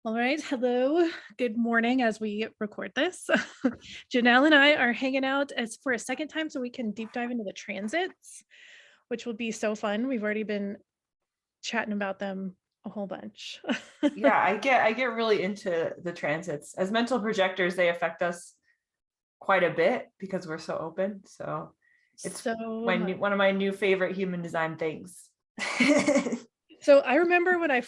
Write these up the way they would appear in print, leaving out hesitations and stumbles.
All right. Hello. Good morning as we record this. Janelle and I are hanging out as for a second time so we can deep dive into the transits, which will be so fun. We've already been chatting about them a whole bunch. Yeah, I get really into the transits. As mental projectors, they affect us quite a bit because we're so open. So it's So much. one of my new favorite human design things. So I remember when I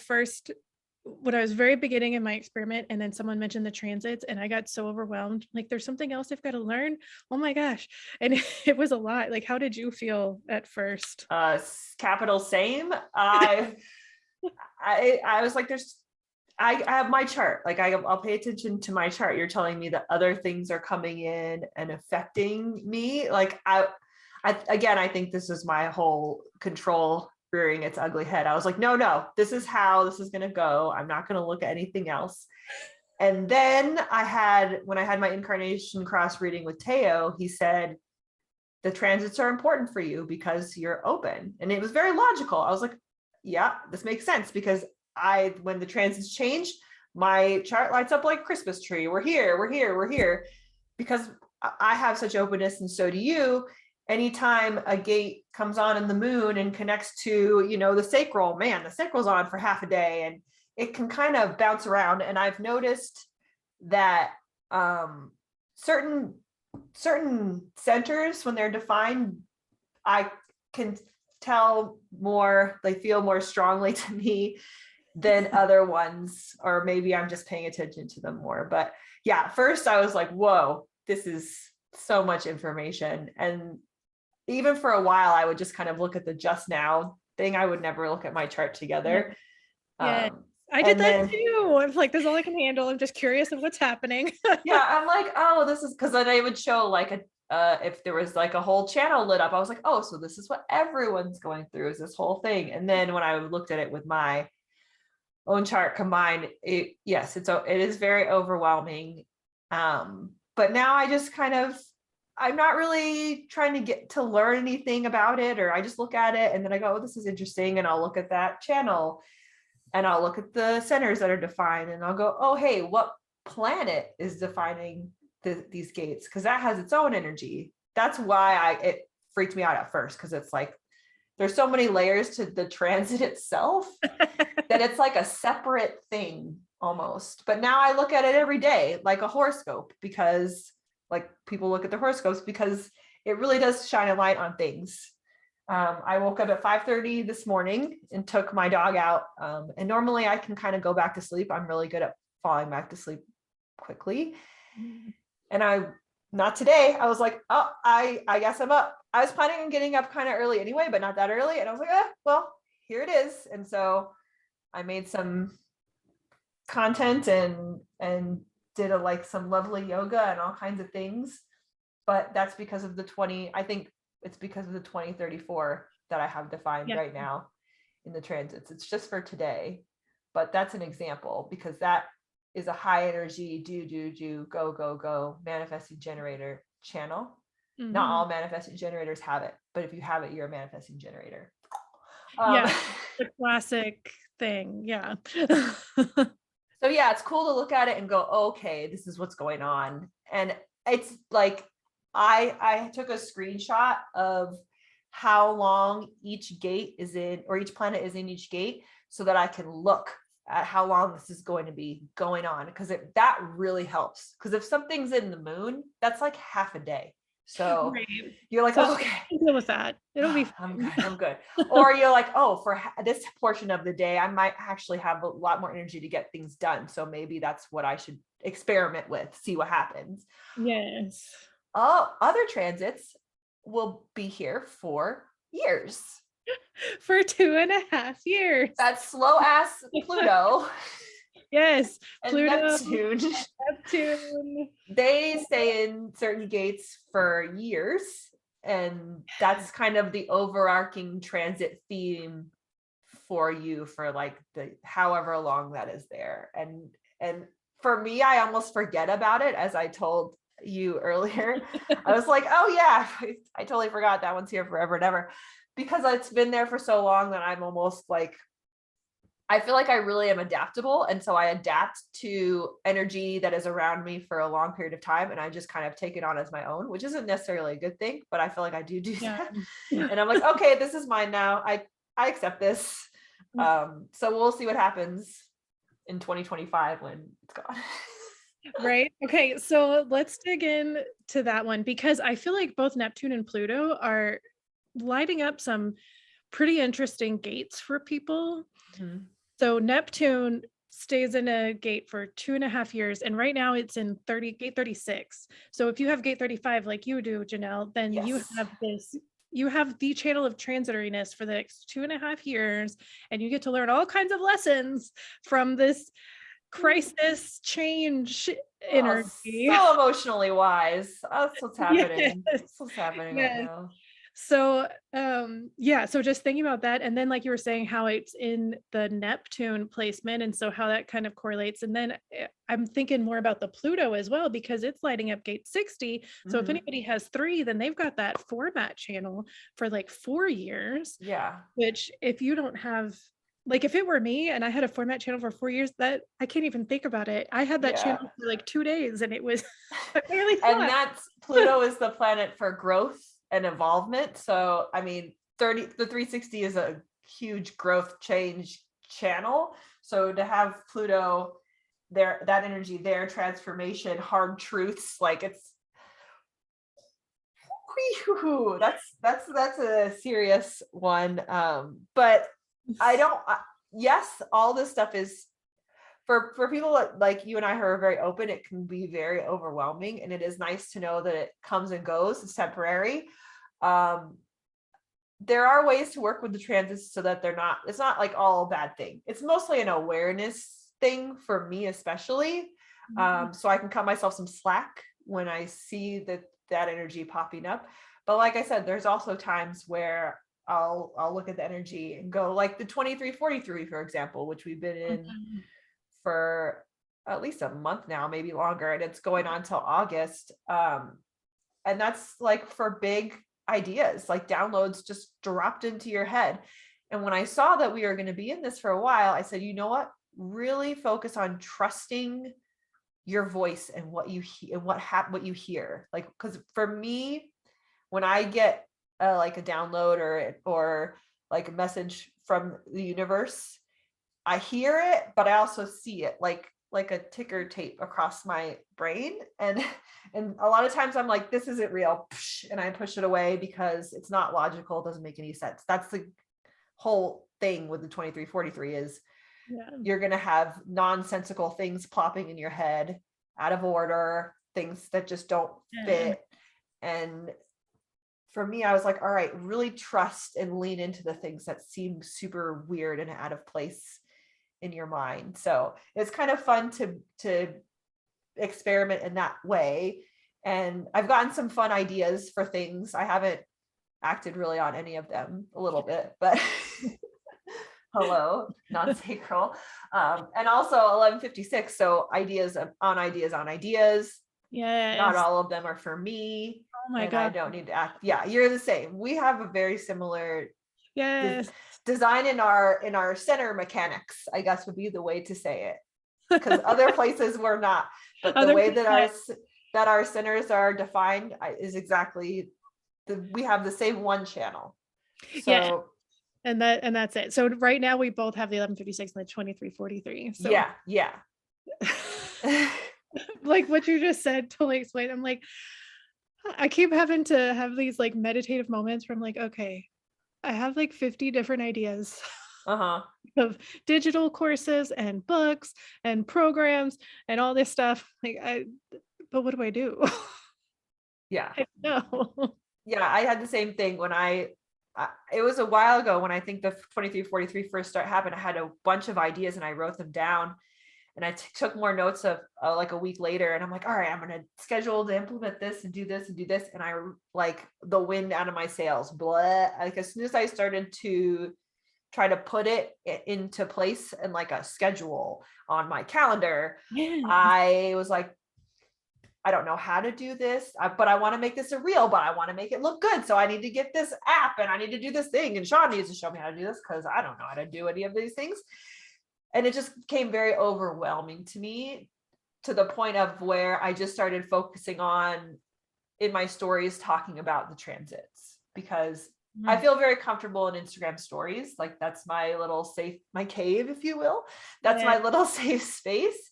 was very beginning in my experiment, and then someone mentioned the transits, and I got so overwhelmed. Like, there's something else I've got to learn. Oh my gosh. And it was a lot. Like, how did you feel at first? Capital same. I was like, I have my chart. Like I'll pay attention to my chart. You're telling me that other things are coming in and affecting me. Like I think this is my whole control rearing its ugly head. I was like, no, this is how this is going to go. I'm not going to look at anything else. And then when I had my incarnation cross reading with Teo, he said, the transits are important for you because you're open. And it was very logical. I was like, yeah, this makes sense because when the transits change, my chart lights up like Christmas tree. We're here. Because I have such openness and so do you. Anytime a gate comes on in the moon and connects to, the sacral, man, the sacral's on for half a day and it can kind of bounce around. And I've noticed that certain centers, when they're defined, I can tell more, they feel more strongly to me than other ones, or maybe I'm just paying attention to them more. But yeah, first I was like, whoa, this is so much information. And even for a while, I would just kind of look at the just now thing. I would never look at my chart together. Yeah. I did And that then, too. I'm like, this is all I can handle. I'm just curious of what's happening. yeah, I'm like, oh, this is because then they would show like if there was like a whole channel lit up, I was like, oh, so this is what everyone's going through, is this whole thing. And then when I looked at it with my own chart combined, it is very overwhelming. But now I just I'm not really trying to get to learn anything about it, or I just look at it and then I go, oh, this is interesting, and I'll look at that channel and I'll look at the centers that are defined and I'll go, oh, hey, what planet is defining these gates? Because that has its own energy. That's why it freaked me out at first, because it's like there's so many layers to the transit itself that it's like a separate thing almost. But now I look at it every day like a horoscope, because like people look at the horoscopes, because it really does shine a light on things. I woke up at 5:30 this morning and took my dog out. And normally I can kind of go back to sleep. I'm really good at falling back to sleep quickly. And not today. I was like, oh, I guess I'm up. I was planning on getting up kind of early anyway, but not that early. And I was like, well, here it is. And so I made some content and did some lovely yoga and all kinds of things. But that's because of I think it's because of the 2034 that I have defined right now in the transits. It's just for today, but that's an example, because that is a high energy, do, go, manifesting generator channel. Mm-hmm. Not all manifesting generators have it, but if you have it, you're a manifesting generator. The classic thing. Yeah. So yeah, it's cool to look at it and go, okay, this is what's going on. And it's like, I took a screenshot of how long each gate is in, or each planet is in each gate, so that I can look at how long this is going to be going on, because that really helps. Because if something's in the moon, that's like half a day. So you're like, so okay, deal with that. It'll be fine. I'm good. Or you're like, oh, for this portion of the day, I might actually have a lot more energy to get things done. So maybe that's what I should experiment with, see what happens. Yes. Other transits will be here for years. For 2.5 years. That slow ass Pluto. Yes, Pluto, Neptune. They stay in certain gates for years, and that's kind of the overarching transit theme for you for like the however long that is there. And for me, I almost forget about it, as I told you earlier. I was like, oh yeah, I totally forgot that one's here forever and ever, because it's been there for so long that I'm almost like I feel like I really am adaptable. And so I adapt to energy that is around me for a long period of time. And I just kind of take it on as my own, which isn't necessarily a good thing, but I feel like I do Yeah. that. And I'm like, okay, this is mine now. I accept this. So we'll see what happens in 2025 when it's gone. Right. Okay. So let's dig in to that one because I feel like both Neptune and Pluto are lighting up some pretty interesting gates for people. Mhm. So Neptune stays in a gate for 2.5 years, and right now it's in gate 36. So if you have gate 35 like you do, Janelle, then Yes. you have the channel of transitoriness for the next 2.5 years, and you get to learn all kinds of lessons from this crisis change Oh, energy. so emotionally wise. That's what's happening. Yes. That's what's happening right Yes. now. So, yeah, so just thinking about that, and then like you were saying, how it's in the Neptune placement, and so how that kind of correlates. And then I'm thinking more about the Pluto as well, because it's lighting up gate 60. So if Mhm. anybody has 3, then they've got that format channel for like 4 years, Yeah. which if you don't have, like if it were me and I had a format channel for 4 years, that I can't even think about it. I had that Yeah. channel for like 2 days and it was, I barely And slept. that's Pluto is the planet for growth and evolvement. So I mean, the 360 is a huge growth change channel. So to have Pluto there, that energy there, transformation, hard truths, like it's whew, that's a serious one. But I don't yes, all this stuff is for people like you and I who are very open, it can be very overwhelming, and it is nice to know that it comes and goes, it's temporary. um there are ways to work with the transits so that it's not like all a bad thing. It's mostly an awareness thing for me, especially. So I can cut myself some slack when I see that energy popping up. But like I said, there's also times where I'll look at the energy and go, like the 2343, for example, which we've been in Mhm. for at least a month now, maybe longer, and it's going on till August. And that's like for big ideas, like downloads just dropped into your head. And when I saw that we were going to be in this for a while, I said, you know what? Really focus on trusting your voice and what you and what you hear. Like, because for me, when I get like a download or like a message from the universe, I hear it, but I also see it like a ticker tape across my brain. And a lot of times I'm like, this isn't real, and I push it away because it's not logical, it doesn't make any sense. That's the whole thing with the 2343 is Yeah. you're going to have nonsensical things plopping in your head out of order, things that just don't Yeah. fit. And for me, I was like, all right, really trust and lean into the things that seem super weird and out of place in your mind. So it's kind of fun to experiment in that way. And I've gotten some fun ideas for things. I haven't acted really on any of them, a little bit, but hello, non-sacral. And also 1156. So ideas on ideas on ideas. Not Yes. all of them are for me. Oh my And I God. don't need to act. Yeah, you're the same. We have a very similar Yes. design in our center mechanics, I guess would be the way to say it, because other places we're not. But the Other way than that, that our centers are defined is exactly we have the same one channel. yeah. So And that's it. So right now we both have the 1156 and the 2343. So yeah. like what you just said totally explained. I'm like, I keep having to have these like meditative moments where I'm like, okay, I have like 50 different ideas Uh-huh. of digital courses and books and programs and all this stuff. But what do I do? Yeah. I don't know. Yeah, I had the same thing when it was a while ago when I think the 2343 first start happened. I had a bunch of ideas and I wrote them down, and I took more notes of like a week later, and I'm like, all right, I'm going to schedule to implement this and do this and do this. And I like the wind out of my sails, blah. Like as soon as I started to try to put it into place and like a schedule on my calendar, Yes. I was like, I don't know how to do this, but I want to make this a reel, but I want to make it look good. So I need to get this app and I need to do this thing. And Sean needs to show me how to do this because I don't know how to do any of these things. And it just became very overwhelming to me, to the point of where I just started focusing on, in my stories, talking about the transits, because I feel very comfortable in Instagram stories. Like that's my little safe, my cave, if you will. That's Yeah. my little safe space.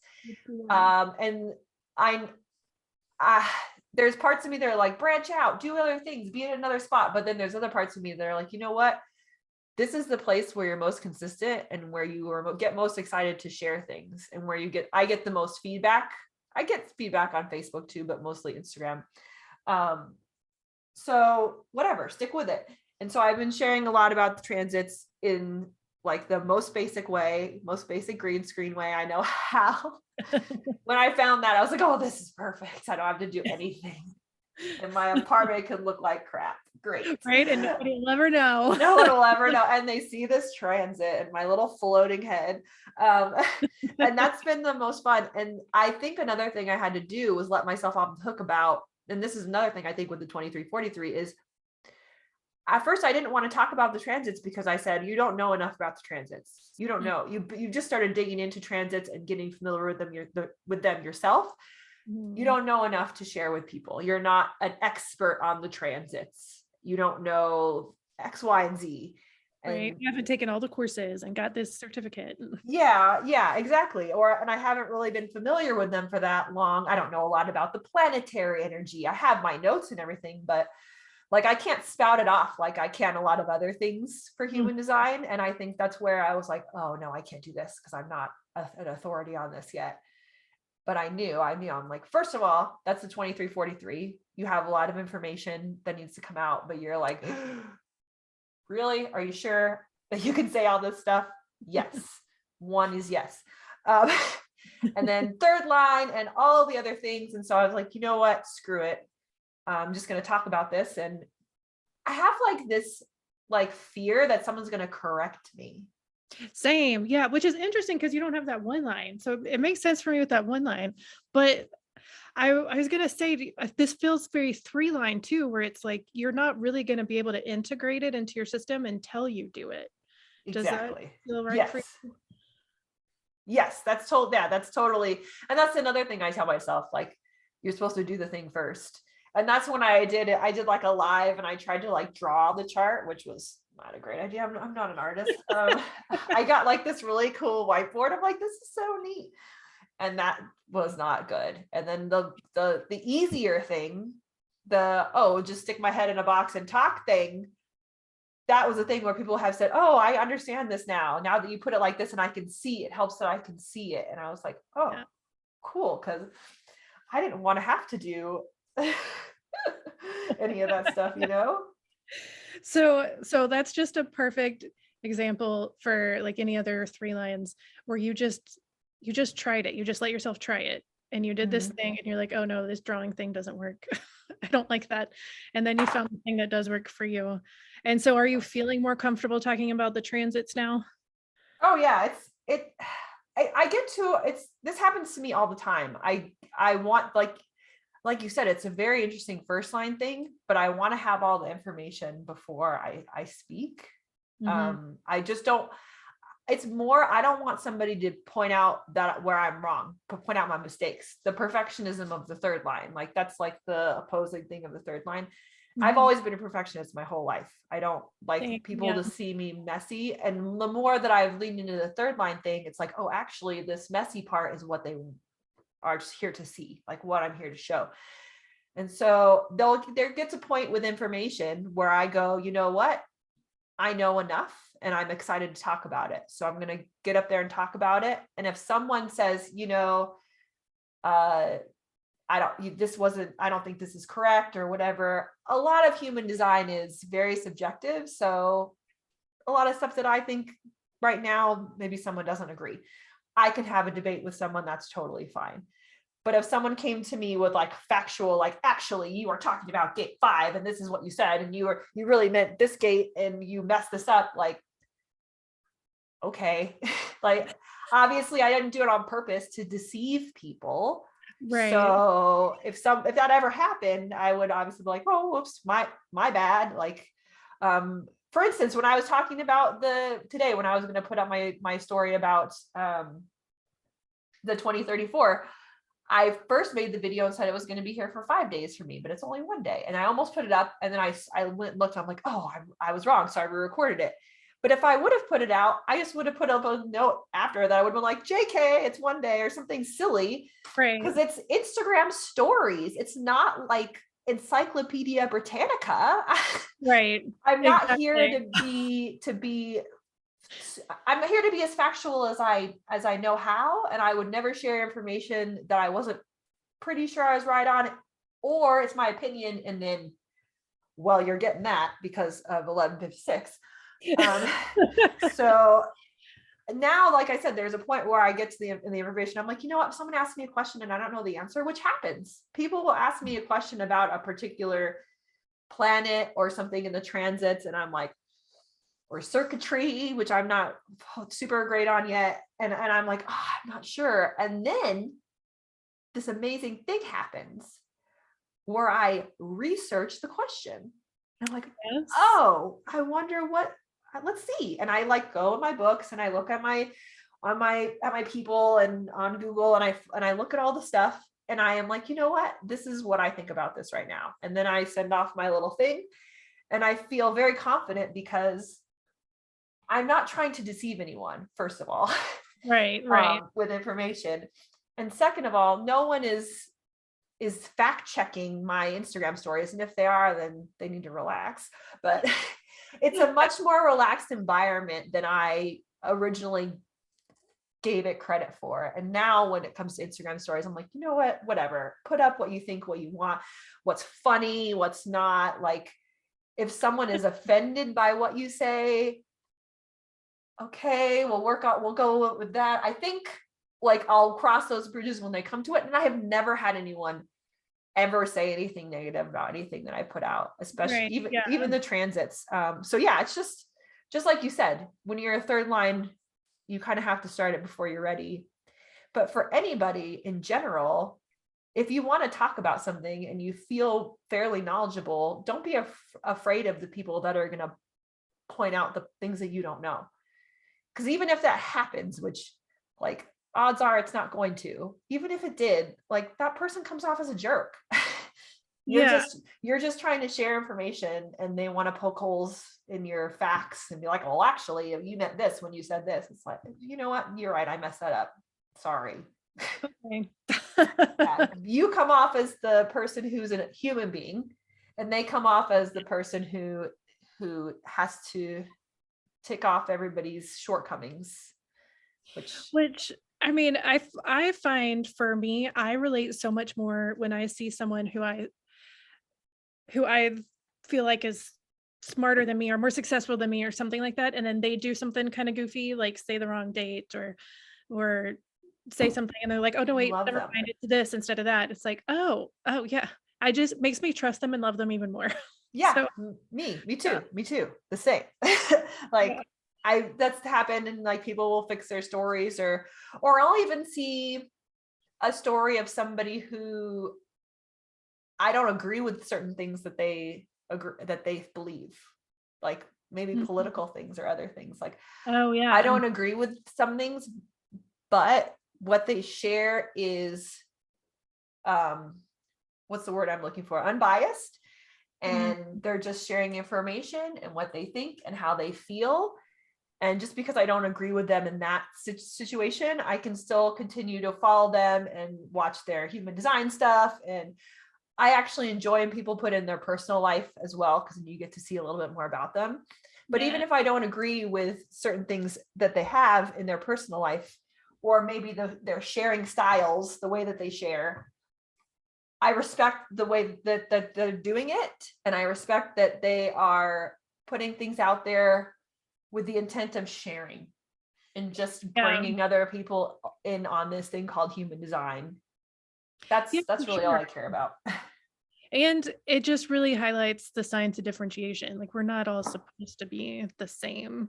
And I, there's parts of me that are like, branch out, do other things, be in another spot. But then there's other parts of me that are like, you know what? This is the place where you're most consistent and where you get most excited to share things, and where I get the most feedback. I get feedback on Facebook too, but mostly Instagram. So whatever, stick with it. And so I've been sharing a lot about the transits in like the most basic way, most basic green screen way I know how. When I found that, I was like, oh, this is perfect. I don't have to do anything. And my apartment could look like crap. Great. Right. And nobody will ever know. No one will ever know. And they see this transit and my little floating head. And that's been the most fun. And I think another thing I had to do was let myself off the hook about, and this is another thing I think with the 2343 is, at first I didn't want to talk about the transits because I said, you don't know enough about the transits. You don't know. You just started digging into transits and getting familiar with them yourself. You don't know enough to share with people. You're not an expert on the transits. You don't know X, Y, and Z. Right. You haven't taken all the courses and got this certificate. Yeah, exactly. And I haven't really been familiar with them for that long. I don't know a lot about the planetary energy. I have my notes and everything, but like I can't spout it off like I can a lot of other things for human design. And I think that's where I was like, oh no, I can't do this because I'm not an authority on this yet. But I knew I'm like, first of all, that's the 2343. You have a lot of information that needs to come out, but you're like, really? Are you sure that you can say all this stuff? Yes. One is yes. And then third line and all the other things. And so I was like, you know what? Screw it. I'm just going to talk about this. And I have like this like fear that someone's going to correct me. Same. Yeah. Which is interesting because you don't have that one line. So it makes sense for me with that one line. But I was going to say, this feels very 3-line too, where it's like, you're not really going to be able to integrate it into your system until you do it. Does Exactly. that feel right? Yes. For you? Yes, that's totally. And that's another thing I tell myself, like, you're supposed to do the thing first. And that's when I did it. I did like a live and I tried to like draw the chart, which was not a great idea. I'm not an artist. I got like this really cool whiteboard. I'm like, this is so neat. And that was not good. And then the easier thing, just stick my head in a box and talk thing. That was a thing where people have said, oh, I understand this now that you put it like this and I can see it, helps that I can see it. And I was like, oh, yeah. Cool. Cause I didn't want to have to do any of that stuff, you know? So that's just a perfect example for like any other 3 lines where you just tried it. You just let yourself try it. And you did this thing and you're like, oh no, this drawing thing doesn't work. I don't like that. And then you found the thing that does work for you. And so are you feeling more comfortable talking about the transits now? Oh yeah. I get to, this happens to me all the time. I want, like you said, it's a very interesting first line thing, but I want to have all the information before I speak. I just don't, it's more, I don't want somebody to point out that where I'm wrong, but point out my mistakes. The perfectionism of the third line, like that's like the opposing thing of the third line. I've always been a perfectionist my whole life. I don't like people to see me messy. And the more that I've leaned into the third line thing, it's like, oh, actually this messy part is what they are just here to see, like what I'm here to show. And so there gets a point with information where I go, you know what? I know enough and I'm excited to talk about it. So I'm going to get up there and talk about it. And if someone says, you know, I don't think this is correct or whatever. A lot of human design is very subjective. So a lot of stuff that I think right now, maybe someone doesn't agree. I can have a debate with someone, that's totally fine. But if someone came to me with like factual, like, actually you are talking about gate 5 and this is what you said, and you really meant this gate and you messed this up, like, okay. Like, obviously I didn't do it on purpose to deceive people. Right. So if that ever happened, I would obviously be like, oh, whoops, my bad. Like, for instance, when I was talking about today, when I was going to put up my story about the 2034, I first made the video and said it was going to be here for 5 days for me, but it's only 1 day. And I almost put it up, and then I went and looked, I'm like, oh, I was wrong. So I re-recorded it. But if I would have put it out, I just would have put up a note after that. I would have been like, JK, it's 1 day or something silly. Right. Because it's Instagram stories. It's not like Encyclopedia Britannica. Right. I'm not Exactly. here I'm here to be as factual as I know how, and I would never share information that I wasn't pretty sure I was right on, or it's my opinion, and then, well, you're getting that because of 1156. So now, like I said, there's a point where I get to the information. I'm like, you know what? If someone asks me a question and I don't know the answer, which happens, people will ask me a question about a particular planet or something in the transits, and I'm like, or circuitry, which I'm not super great on yet. And I'm like, oh, I'm not sure. And then this amazing thing happens where I research the question. And I'm like, Yes. oh, I wonder what, let's see. And I like go in my books and I look at my people and on Google, and I look at all the stuff, and I am like, you know what? This is what I think about this right now. And then I send off my little thing, and I feel very confident I'm not trying to deceive anyone, first of all, Right. with information. And second of all, no one is fact checking my Instagram stories. And if they are, then they need to relax. But it's a much more relaxed environment than I originally gave it credit for. And now when it comes to Instagram stories, I'm like, you know what, whatever, put up what you think, what you want, what's funny, what's not. Like, if someone is offended by what you say, okay, we'll go with that. I think, like, I'll cross those bridges when they come to it. And I have never had anyone ever say anything negative about anything that I put out, especially even the transits. So yeah, it's just like you said, when you're a third line, you kind of have to start it before you're ready. But for anybody in general, if you want to talk about something and you feel fairly knowledgeable, don't be afraid of the people that are going to point out the things that you don't know. Because even if that happens, which, like, odds are it's not going to, even if it did, like, that person comes off as a jerk. You're just trying to share information, and they want to poke holes in your facts and be like, well, actually, you meant this when you said this. It's like, you know what? You're right. I messed that up. Sorry. Okay. You come off as the person who's a human being, and they come off as the person who has to tick off everybody's shortcomings, which I mean, I find for me, I relate so much more when I see someone who I feel like is smarter than me or more successful than me or something like that, and then they do something kind of goofy, like say the wrong date or say something, and they're like, oh no, wait, never mind, it's this instead of that. It's like, oh yeah, I just makes me trust them and love them even more. Yeah. So, me too, the same. Like, that's happened, and like, people will fix their stories, or I'll even see a story of somebody who I don't agree with certain things that they believe, like maybe political things or other things. Like, oh yeah, I don't agree with some things, but what they share is, what's the word I'm looking for? Unbiased. And they're just sharing information and what they think and how they feel. And just because I don't agree with them in that situation, I can still continue to follow them and watch their human design stuff. And I actually enjoy when people put in their personal life as well, because you get to see a little bit more about them. But even if I don't agree with certain things that they have in their personal life, or maybe their sharing styles, the way that they share, I respect the way that they're doing it. And I respect that they are putting things out there with the intent of sharing and just bringing other people in on this thing called human design. That's really all I care about. And it just really highlights the science of differentiation. Like, we're not all supposed to be the same.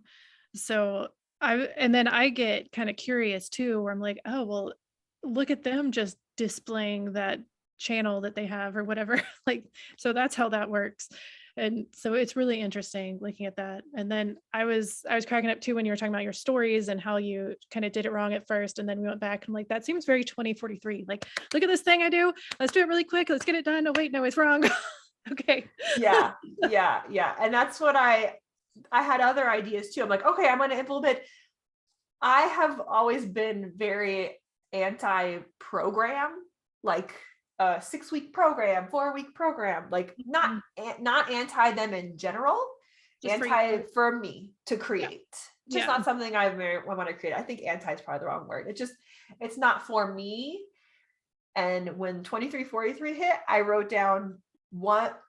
So then I get kind of curious too, where I'm like, oh, well, look at them just displaying that channel that they have or whatever. Like, so that's how that works. And so it's really interesting looking at that. And then I was cracking up too when you were talking about your stories and how you kind of did it wrong at first. And then we went back and like, that seems very 2043. Like, look at this thing I do. Let's do it really quick. Let's get it done. Oh, wait, no, it's wrong. Okay. Yeah. And that's what I had other ideas too. I'm like, okay, I'm going to implement. I have always been very anti-program, like a 6-week program, 4-week program, like not anti them in general, Just anti for me to create. Yeah. Just not something I want to create. I think anti is probably the wrong word. It's not for me. And when 2343 hit, I wrote down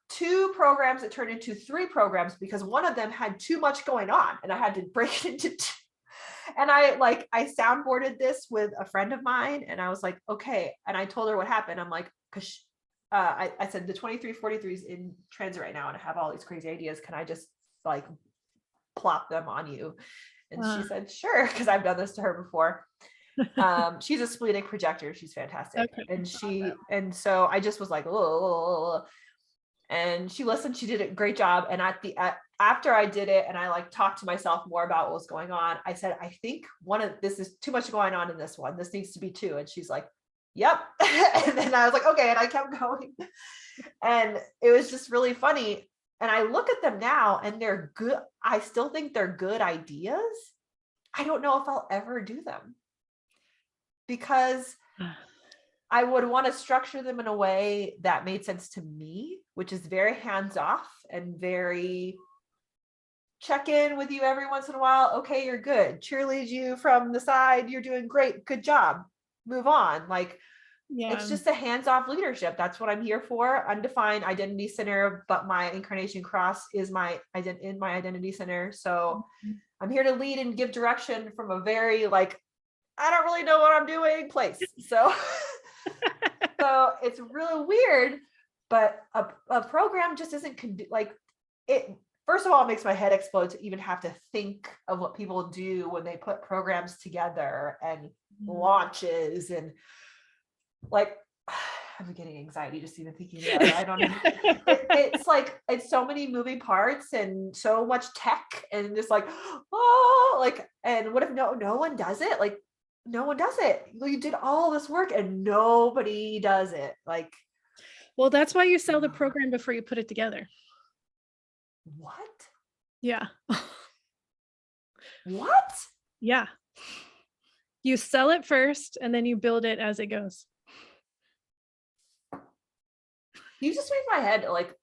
2 programs that turned into 3 programs because one of them had too much going on and I had to break it into 2. And I soundboarded this with a friend of mine and I was like, okay. And I told her what happened. I'm like, cause I said the 2343 is in transit right now and I have all these crazy ideas. Can I just like plop them on you? And she said, sure. Cause I've done this to her before. She's a splenic projector. She's fantastic. Okay. And so I just was like, oh, and she listened, she did a great job. And after I did it and I like talked to myself more about what was going on, I said, I think this is too much going on in this one. This needs to be 2. And she's like, yep. And then I was like, okay. And I kept going. And it was just really funny. And I look at them now and they're good. I still think they're good ideas. I don't know if I'll ever do them because I would want to structure them in a way that made sense to me, which is very hands off and very check in with you every once in a while. Okay, you're good. Cheerlead you from the side. You're doing great. Good job. Move on. Like, it's just a hands off leadership. That's what I'm here for. Undefined identity center, but my incarnation cross is my identity center. So I'm here to lead and give direction from a very like, I don't really know what I'm doing place. So so it's really weird, but a program just isn't like it. First of all, it makes my head explode to even have to think of what people do when they put programs together and launches and like, I'm getting anxiety just even thinking about it. I don't know. It's like, it's so many moving parts and so much tech and just like, oh, like, and what if no one does it? Like, no one does it. You did all this work and nobody does it. Like, well, that's why you sell the program before you put it together. What? Yeah. What? Yeah. You sell it first and then you build it as it goes. You just made my head like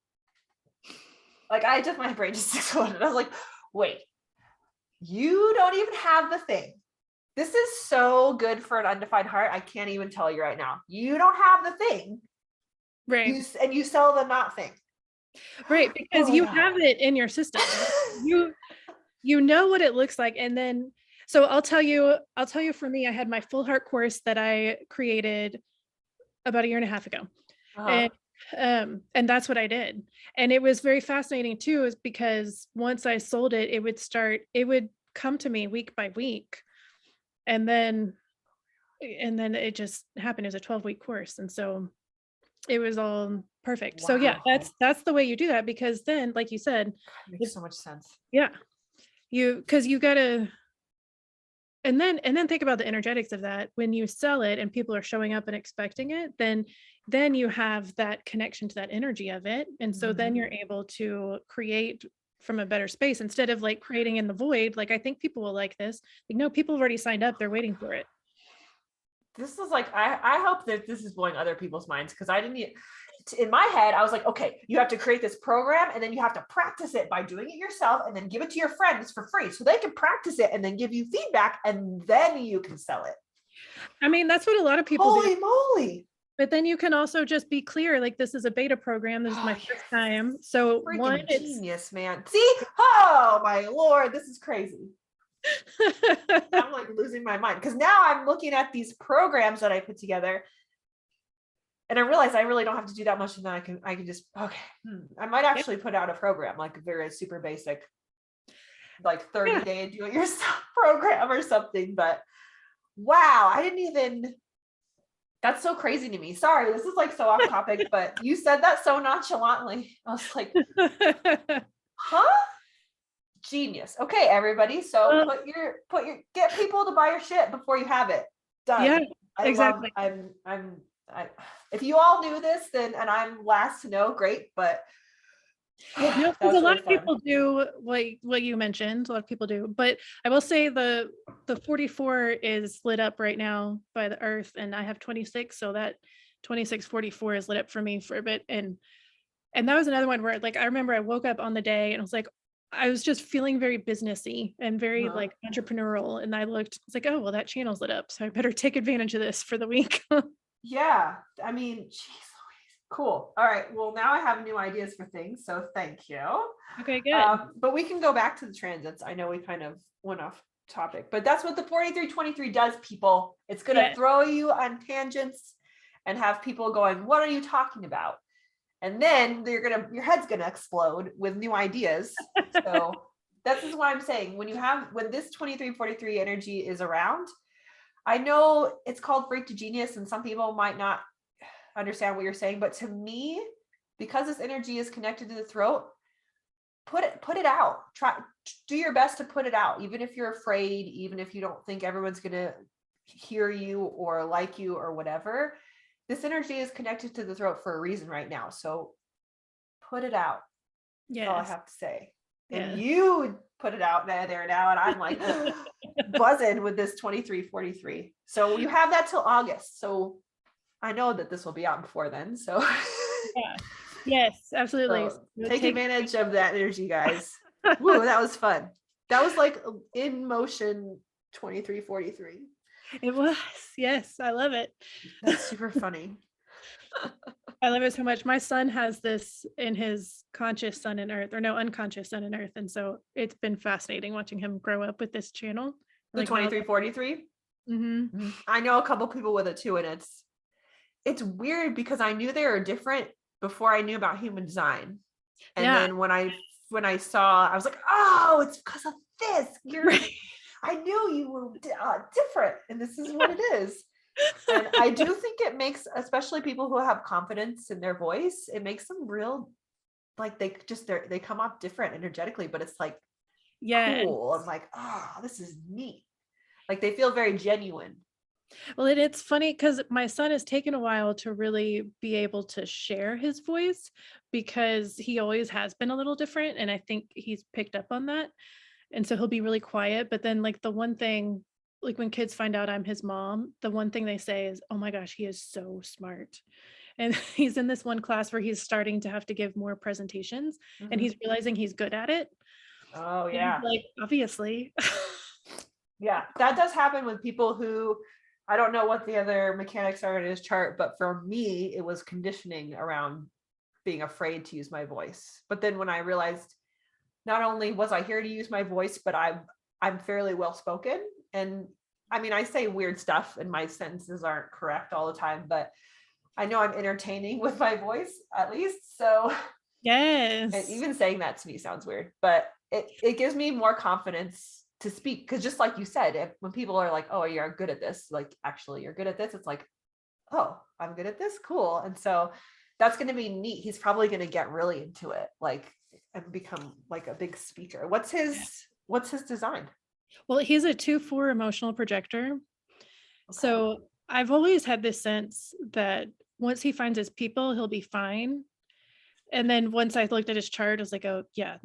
my brain just exploded. I was like, wait, you don't even have the thing. This is so good for an undefined heart. I can't even tell you right now. You don't have the thing. Right. And you sell the not thing. Right. Because you have it in your system. You know what it looks like. And then, so I'll tell you for me, I had my full heart course that I created about 1.5 years ago. And that's what I did. And it was very fascinating too, is because once I sold it, it would come to me week by week. And then it just happened. It was a 12-week course. And so it was all perfect. Wow. So yeah, that's the way you do that, because then, like you said, it makes so much sense. Yeah. Cause you gotta, and then think about the energetics of that. When you sell it and people are showing up and expecting it, then you have that connection to that energy of it. And so then you're able to create from a better space instead of like creating in the void. Like, I think people will like this. Like, no, people have already signed up. They're waiting for it. This is like, I hope that this is blowing other people's minds, because I didn't in my head, I was like, okay, you have to create this program and then you have to practice it by doing it yourself and then give it to your friends for free so they can practice it and then give you feedback and then you can sell it. I mean, that's what a lot of people Holy do. Moly. But then you can also just be clear, like, this is a beta program. This is my first time. So one, genius, man. See? Oh my Lord, this is crazy. I'm like losing my mind, because now I'm looking at these programs that I put together and I realize I really don't have to do that much, and then I can just, okay, I might actually put out a program, like a very super basic, like 30-day do-it-yourself program or something. But wow, I didn't even That's so crazy to me. Sorry, this is like so off topic, but you said that so nonchalantly. I was like, huh? Genius. Okay, everybody. So Well, get people to buy your shit before you have it. yeah, Done. exactly. I if you all knew this, then, and I'm last to know, great, but No, that because a was lot really of fun. people do what you mentioned. A lot of people do, but I will say the 44 is lit up right now by the Earth, and I have 26, so that 2644 is lit up for me for a bit, and that was another one where like I remember I woke up on the day and I was like, I was just feeling very businessy and very Uh-huh. like entrepreneurial, and I was like, oh well, that channel's lit up, so I better take advantage of this for the week. Yeah. I mean, geez Louise. Cool. All right. Well, now I have new ideas for things. So thank you. Okay, good. But we can go back to the transits. I know we kind of went off topic, but that's what the 4323 does, people. It's going to Yeah. throw you on tangents and have people going, what are you talking about? And then your head's going to explode with new ideas. So this is what I'm saying. When this 2343 energy is around, I know it's called freak to genius, and some people might not understand what you're saying, but to me, because this energy is connected to the throat, put it out. Do your best to put it out, even if you're afraid, even if you don't think everyone's going to hear you or like you or whatever. This energy is connected to the throat for a reason right now. So put it out. That's all I Yes. have to say. Yeah. And you put it out there now, and I'm like buzzing with this 2343. So you have that till August. So I know that this will be out before then. So Yeah. Yes, absolutely. so So take advantage of that energy, guys. Woo, that was fun. That was like in motion 2343. It was. Yes, I love it. That's super funny. I love it so much. My son has this in his conscious sun and earth, or no, unconscious sun and earth. And so it's been fascinating watching him grow up with this channel. The Like how 2343. mm-hmm. I know a couple people with it too, and it's weird because I knew they were different before I knew about human design. And Yeah. then when I saw, I was like, oh, it's because of this. Right. I knew you were different, and this is what it is. And I do think it makes, especially people who have confidence in their voice, it makes them real, like they come off different energetically, but it's like cool. I'm like, oh, this is neat. Like they feel very genuine. Well, it's funny because my son has taken a while to really be able to share his voice because he always has been a little different. And I think he's picked up on that. And so he'll be really quiet. But then, like, the one thing, like, when kids find out I'm his mom, the one thing they say is, oh my gosh, he is so smart. And he's in this one class where he's starting to have to give more presentations and Mhm. he's realizing he's good at it. Oh And he's yeah. like, obviously. Yeah, that does happen with people who, I don't know what the other mechanics are in his chart, but for me, it was conditioning around being afraid to use my voice. But then when I realized not only was I here to use my voice, but I'm fairly well spoken. And I mean, I say weird stuff and my sentences aren't correct all the time, but I know I'm entertaining with my voice at least. So and Yes. even saying that to me sounds weird, but it gives me more confidence to speak. Because just like you said, when people are like, oh, you're good at this, like actually you're good at this, it's like, oh, I'm good at this, cool. And so that's going to be neat. He's probably going to get really into it, like, and become like a big speaker. What's his design? Well, he's a 2/4 emotional projector. Okay. So I've always had this sense that once he finds his people, he'll be fine. And then once I looked at his chart, I was like, oh yeah,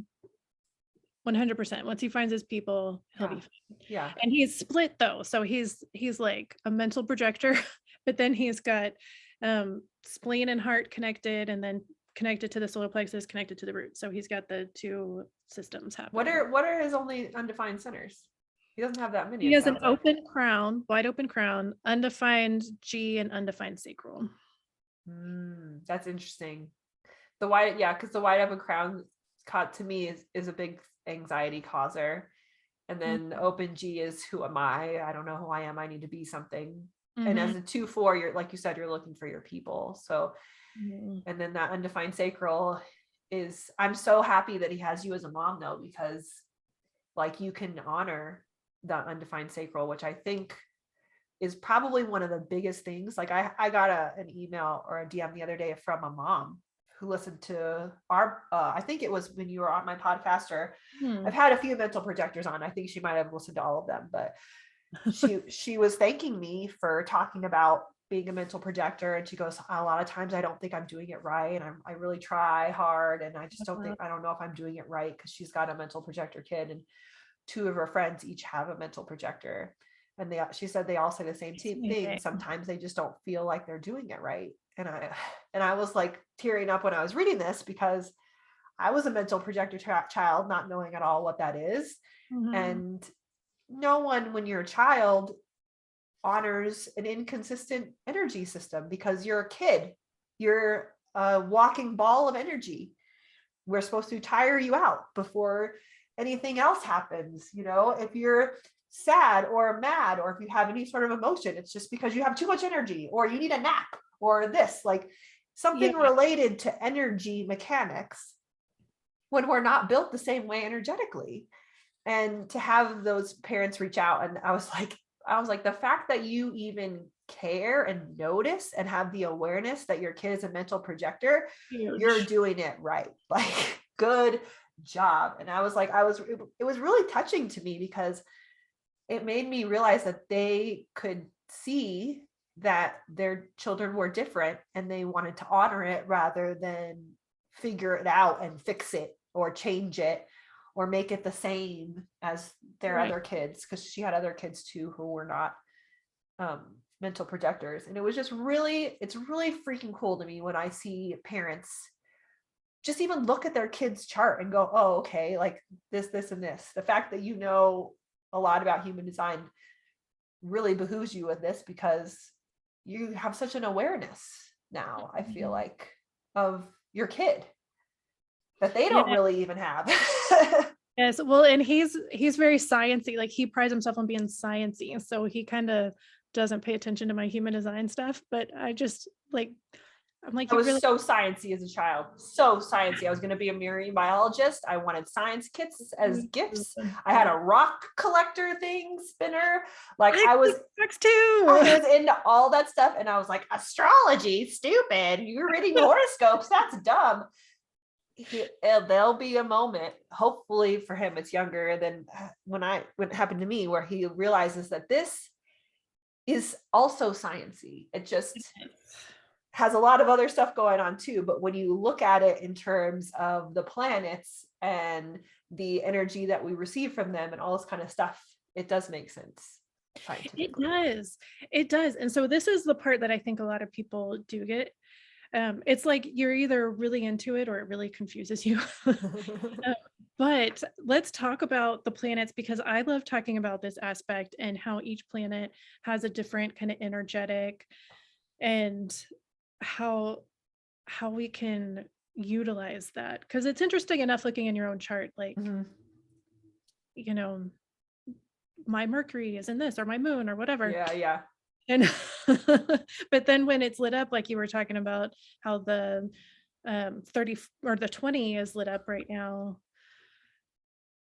100%. Once he finds his people, he'll Yeah. be fine. Yeah. And he's split though. So he's like a mental projector, but then he's got spleen and heart connected, and then connected to the solar plexus, connected to the root. So he's got the two systems happening. What are his only undefined centers? He doesn't have that many, He it has an sounds like. open crown, wide open crown, undefined G, and undefined sacral. That's interesting. The wide, yeah, because the wide open crown to me is a big anxiety causer. And then the open G is who am I? I don't know who I am. I need to be something. And as a 2/4, you're, like you said, you're looking for your people. So, and then that undefined sacral is, I'm so happy that he has you as a mom though, because like you can honor that undefined sacral, which I think is probably one of the biggest things. Like I got an email or a DM the other day from a mom who listened to our, I think it was when you were on my podcast, or I've had a few mental projectors on. I think she might have listened to all of them, but she was thanking me for talking about being a mental projector. And she goes, a lot of times I don't think I'm doing it right. And I really try hard. And I just don't think, I don't know if I'm doing it right. Cause she's got a mental projector kid, and two of her friends each have a mental projector. And she said they all say the same thing. Sometimes they just don't feel like they're doing it right. And I was like tearing up when I was reading this, because I was a mental projector child, not knowing at all what that is. And no one, when you're a child, honors an inconsistent energy system, because you're a kid. You're a walking ball of energy. We're supposed to tire you out before anything else happens. You know, if you're sad or mad, or if you have any sort of emotion, it's just because you have too much energy, or you need a nap, or this, like something related to energy mechanics, when we're not built the same way energetically. And to have those parents reach out, and I was like, the fact that you even care and notice and have the awareness that your kid is a mental projector, you're doing it right. Like, good job. And I was like, it was really touching to me, because it made me realize that they could see that their children were different, and they wanted to honor it rather than figure it out and fix it or change it or make it the same as their other kids. Because she had other kids too who were not mental projectors. And it was just it's really freaking cool to me when I see parents just even look at their kids' chart and go, oh, okay, like this, and this. The fact that you know a lot about human design really behooves you with this, because you have such an awareness now, I feel like, of your kid that they don't really even have. Yes, well, and he's very sciencey. Like, he prides himself on being sciencey, so he kind of doesn't pay attention to my human design stuff. But I just like, I'm like, I was so sciencey as a child, so sciencey. I was going to be a marine biologist. I wanted science kits as gifts. I had a rock collector thing, spinner. Like, I was into all that stuff, and I was like, astrology, stupid. You're reading horoscopes. That's dumb. There'll be a moment, hopefully for him it's younger than when it happened to me, where he realizes that this is also sciencey. It just has a lot of other stuff going on too, but when you look at it in terms of the planets and the energy that we receive from them and all this kind of stuff, it does make sense. It does. And so this is the part that I think a lot of people do get. It's like you're either really into it or it really confuses you. But let's talk about the planets, because I love talking about this aspect and how each planet has a different kind of energetic, and how we can utilize that. Because it's interesting enough looking in your own chart, like, you know, my Mercury is in this, or my moon, or whatever. Yeah. And but then when it's lit up, like you were talking about how the 30 or the 20 is lit up right now.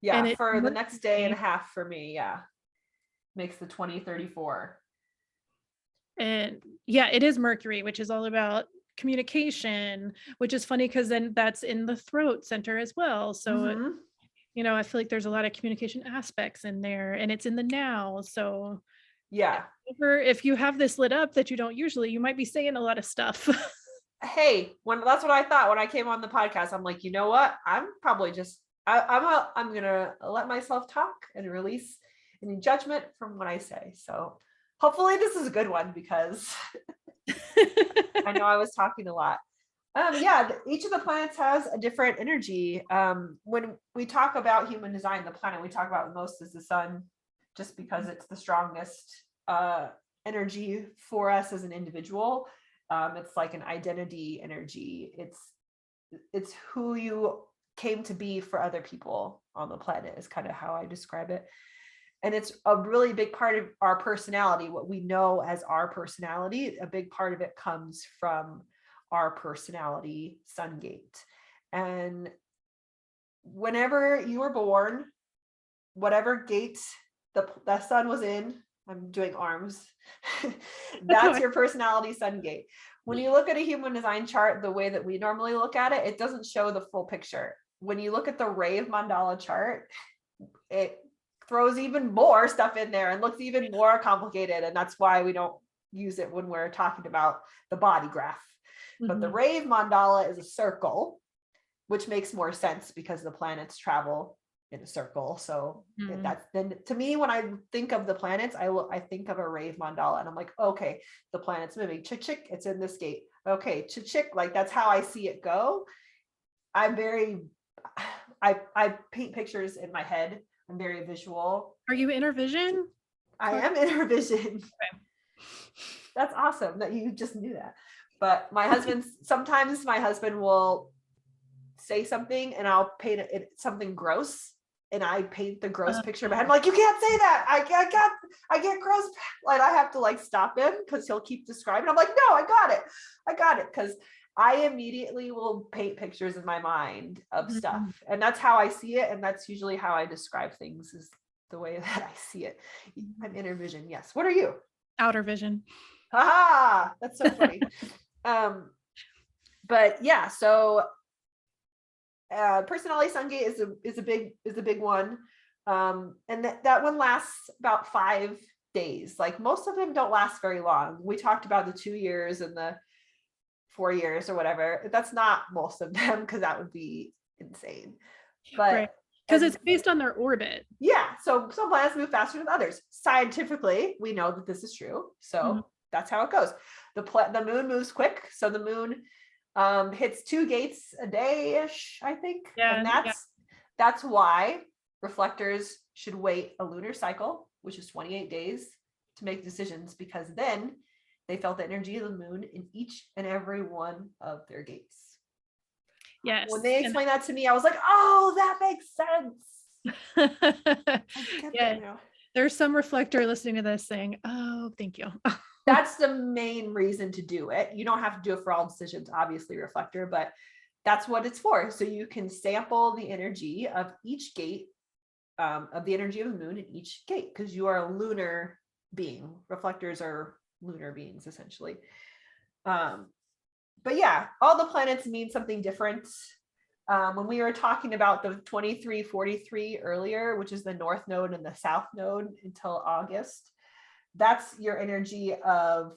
Yeah, and for the next day and a half for me, makes the 2034. And yeah, it is Mercury, which is all about communication, which is funny because then that's in the throat center as well. So you know, I feel like there's a lot of communication aspects in there, and it's in the now. So if you have this lit up that you don't usually, you might be saying a lot of stuff. Hey, that's what I thought when I came on the podcast. I'm like, you know what? I'm probably just I'm gonna let myself talk and release any judgment from what I say. So hopefully this is a good one, because I know I was talking a lot. Each of the planets has a different energy. When we talk about human design, the planet we talk about most is the sun, just because it's the strongest energy for us as an individual. It's like an identity energy. It's who you came to be for other people on the planet, is kind of how I describe it. And it's a really big part of our personality, what we know as our personality. A big part of it comes from our personality sun gate. And whenever you were born, whatever gate the sun was in, I'm doing arms. That's how That's your personality sun gate. When you look at a human design chart, the way that we normally look at it, it doesn't show the full picture. When you look at the rave mandala chart, it throws even more stuff in there and looks even more complicated. And that's why we don't use it when we're talking about the body graph. But the rave mandala is a circle, which makes more sense because the planets travel in a circle. So that's then, to me, when I think of the planets, I think of a rave mandala, and I'm like, okay, the planet's moving. Chick, it's in this gate. Okay, chick, like that's how I see it go. I'm very, I paint pictures in my head. I'm very visual. Are you inner vision? I am inner vision. Okay. That's awesome that you just knew that. But sometimes my husband will say something and I'll paint it something gross, and I paint the gross picture in my head. I'm like, you can't say that. I get gross. Like I have to like stop him because he'll keep describing. I'm like, no, I got it. Because I immediately will paint pictures in my mind of stuff, and that's how I see it. And that's usually how I describe things, is the way that I see it. I'm inner vision. Yes. What are you? Outer vision. Haha, that's so funny. But yeah, so personality sun gate is a big one. And that one lasts about 5 days. Like most of them don't last very long. We talked about the 2 years and the 4 years or whatever. That's not most of them, because that would be insane. But because it's based on their orbit. Yeah. So some planets move faster than others. Scientifically, we know that this is true. So that's how it goes. The moon moves quick. So the moon hits 2 gates a day-ish, I think. Yeah, and that's why reflectors should wait a lunar cycle, which is 28 days, to make decisions, because then they felt the energy of the moon in each and every one of their gates. Yes. When they explained that to me, I was like, oh, that makes sense. Yeah. There's some reflector listening to this saying, oh, thank you. That's the main reason to do it. You don't have to do it for all decisions, obviously, reflector, but that's what it's for. So you can sample the energy of each gate, of the energy of the moon in each gate, because you are a lunar being. Reflectors are lunar beings, essentially. But yeah, all the planets mean something different. When we were talking about the 2343 earlier, which is the north node and the south node until August, that's your energy of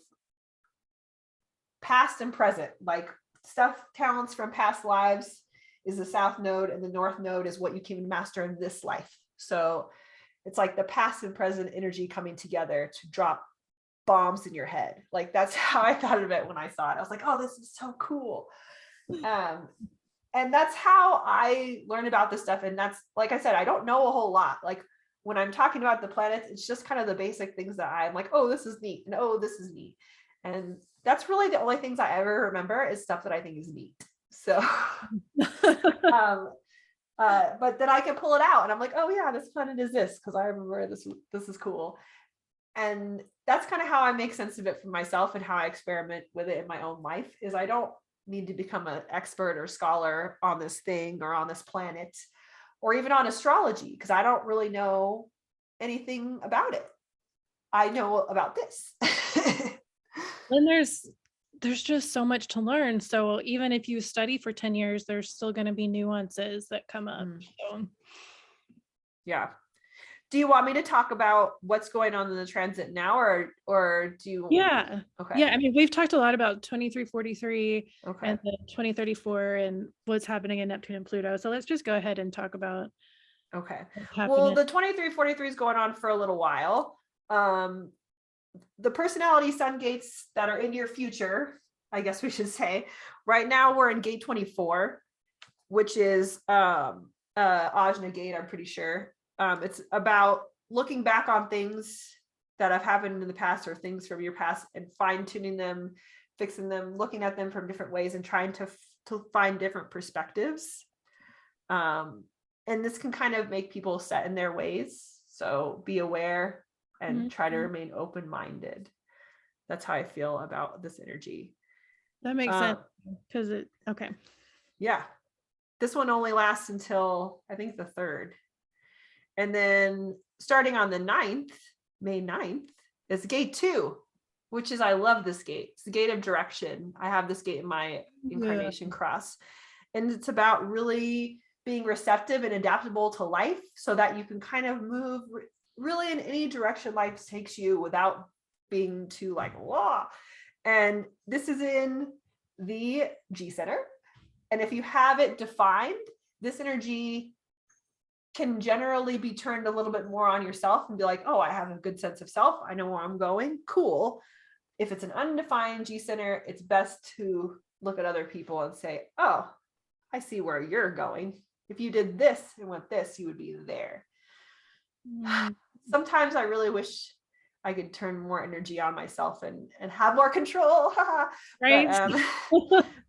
past and present, like stuff, talents from past lives is the south node, and the north node is what you can master in this life. So it's like the past and present energy coming together to drop bombs in your head. Like that's how I thought of it when I saw it. I was like, oh, this is so cool. And that's how I learned about this stuff. And that's, like I said, I don't know a whole lot. Like when I'm talking about the planets, it's just kind of the basic things that I'm like, oh, this is neat. And oh, this is neat. And that's really the only things I ever remember is stuff that I think is neat. So, but then I can pull it out and I'm like, oh yeah, this planet is this, because I remember this is cool. And that's kind of how I make sense of it for myself, and how I experiment with it in my own life. Is I don't need to become an expert or scholar on this thing or on this planet or even on astrology, because I don't really know anything about it. I know about this. And there's just so much to learn. So even if you study for 10 years, there's still going to be nuances that come up. So. Yeah. Do you want me to talk about what's going on in the transit now, or do you? Yeah. Okay. Yeah. I mean, we've talked a lot about 2343 okay. and the 2034 and what's happening in Neptune and Pluto. So let's just go ahead and talk about. Okay. Well, the 2343 is going on for a little while. The personality sun gates that are in your future, I guess we should say, right now we're in gate 24, which is Ajna gate, I'm pretty sure. It's about looking back on things that have happened in the past or things from your past and fine-tuning them, fixing them, looking at them from different ways and trying to find different perspectives. And this can kind of make people set in their ways. So be aware and try to remain open-minded. That's how I feel about this energy. That makes sense. Because okay. Yeah. This one only lasts until I think the 3rd. And then starting on the 9th, May 9th, is gate 2, which is, I love this gate. It's the gate of direction. I have this gate in my incarnation cross. And it's about really being receptive and adaptable to life so that you can kind of move really in any direction life takes you without being too like, whoa. And this is in the G center. And if you have it defined, this energy can generally be turned a little bit more on yourself and be like, oh, I have a good sense of self. I know where I'm going. Cool. If it's an undefined G center, it's best to look at other people and say, oh, I see where you're going. If you did this and went this, you would be there. Sometimes I really wish I could turn more energy on myself and have more control. Right.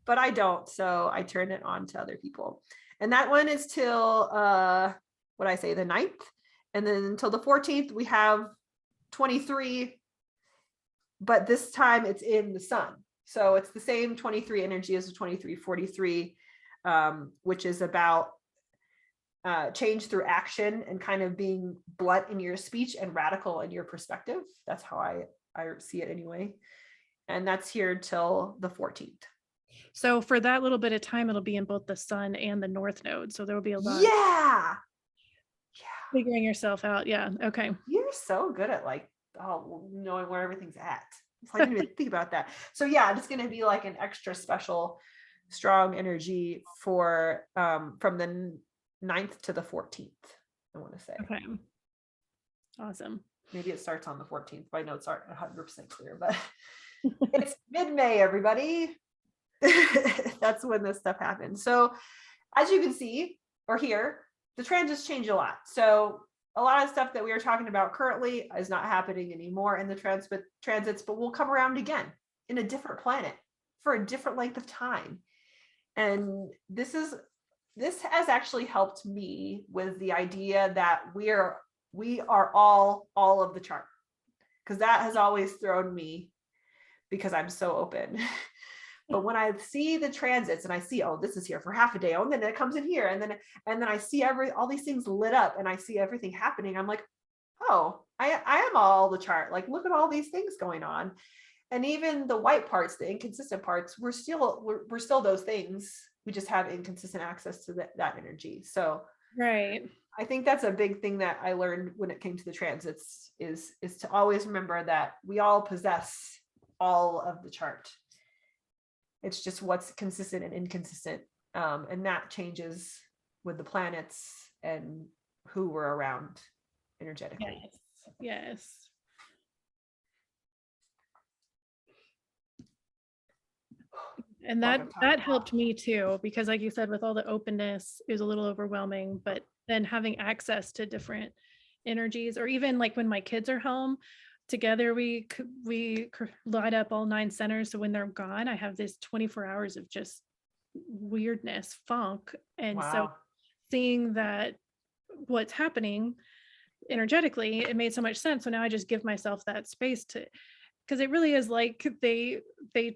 But I don't. So I turn it on to other people. And that one is till what I say, the 9th. And then until the 14th, we have 23, but this time it's in the sun. So it's the same 23 energy as the 2343, which is about change through action and kind of being blunt in your speech and radical in your perspective. That's how I see it anyway. And that's here till the 14th. So for that little bit of time, it'll be in both the sun and the north node. So there will be a lot. Yeah. Figuring yourself out. Yeah. Okay. You're so good at like, knowing where everything's at. So I didn't even think about that. So yeah, it's going to be like an extra special strong energy for from the 9th to the 14th, I want to say. Okay. Awesome. Maybe it starts on the 14th. My notes aren't 100% clear, but it's mid-May, everybody. That's when this stuff happens. So as you can see or hear, the transits change a lot. So a lot of stuff that we are talking about currently is not happening anymore in the transits, but will come around again in a different planet for a different length of time. And this has actually helped me with the idea that we are all of the chart, because that has always thrown me because I'm so open. But when I see the transits and I see, oh, this is here for half a day, oh, and then it comes in here, and then I see all these things lit up and I see everything happening, I'm like, oh, I am all the chart. Like, look at all these things going on. And even the white parts, the inconsistent parts, we're still those things. We just have inconsistent access to that energy. So right. I think that's a big thing that I learned when it came to the transits is to always remember that we all possess all of the chart. It's just what's consistent and inconsistent. And that changes with the planets and who we're around energetically. Yes. And that helped me too, because like you said, with all the openness, it was a little overwhelming, but then having access to different energies, or even like when my kids are home together, we light up all 9 centers. So when they're gone, I have this 24 hours of just weirdness, funk. And so seeing that what's happening energetically, it made so much sense. So now I just give myself that space to, because it really is like they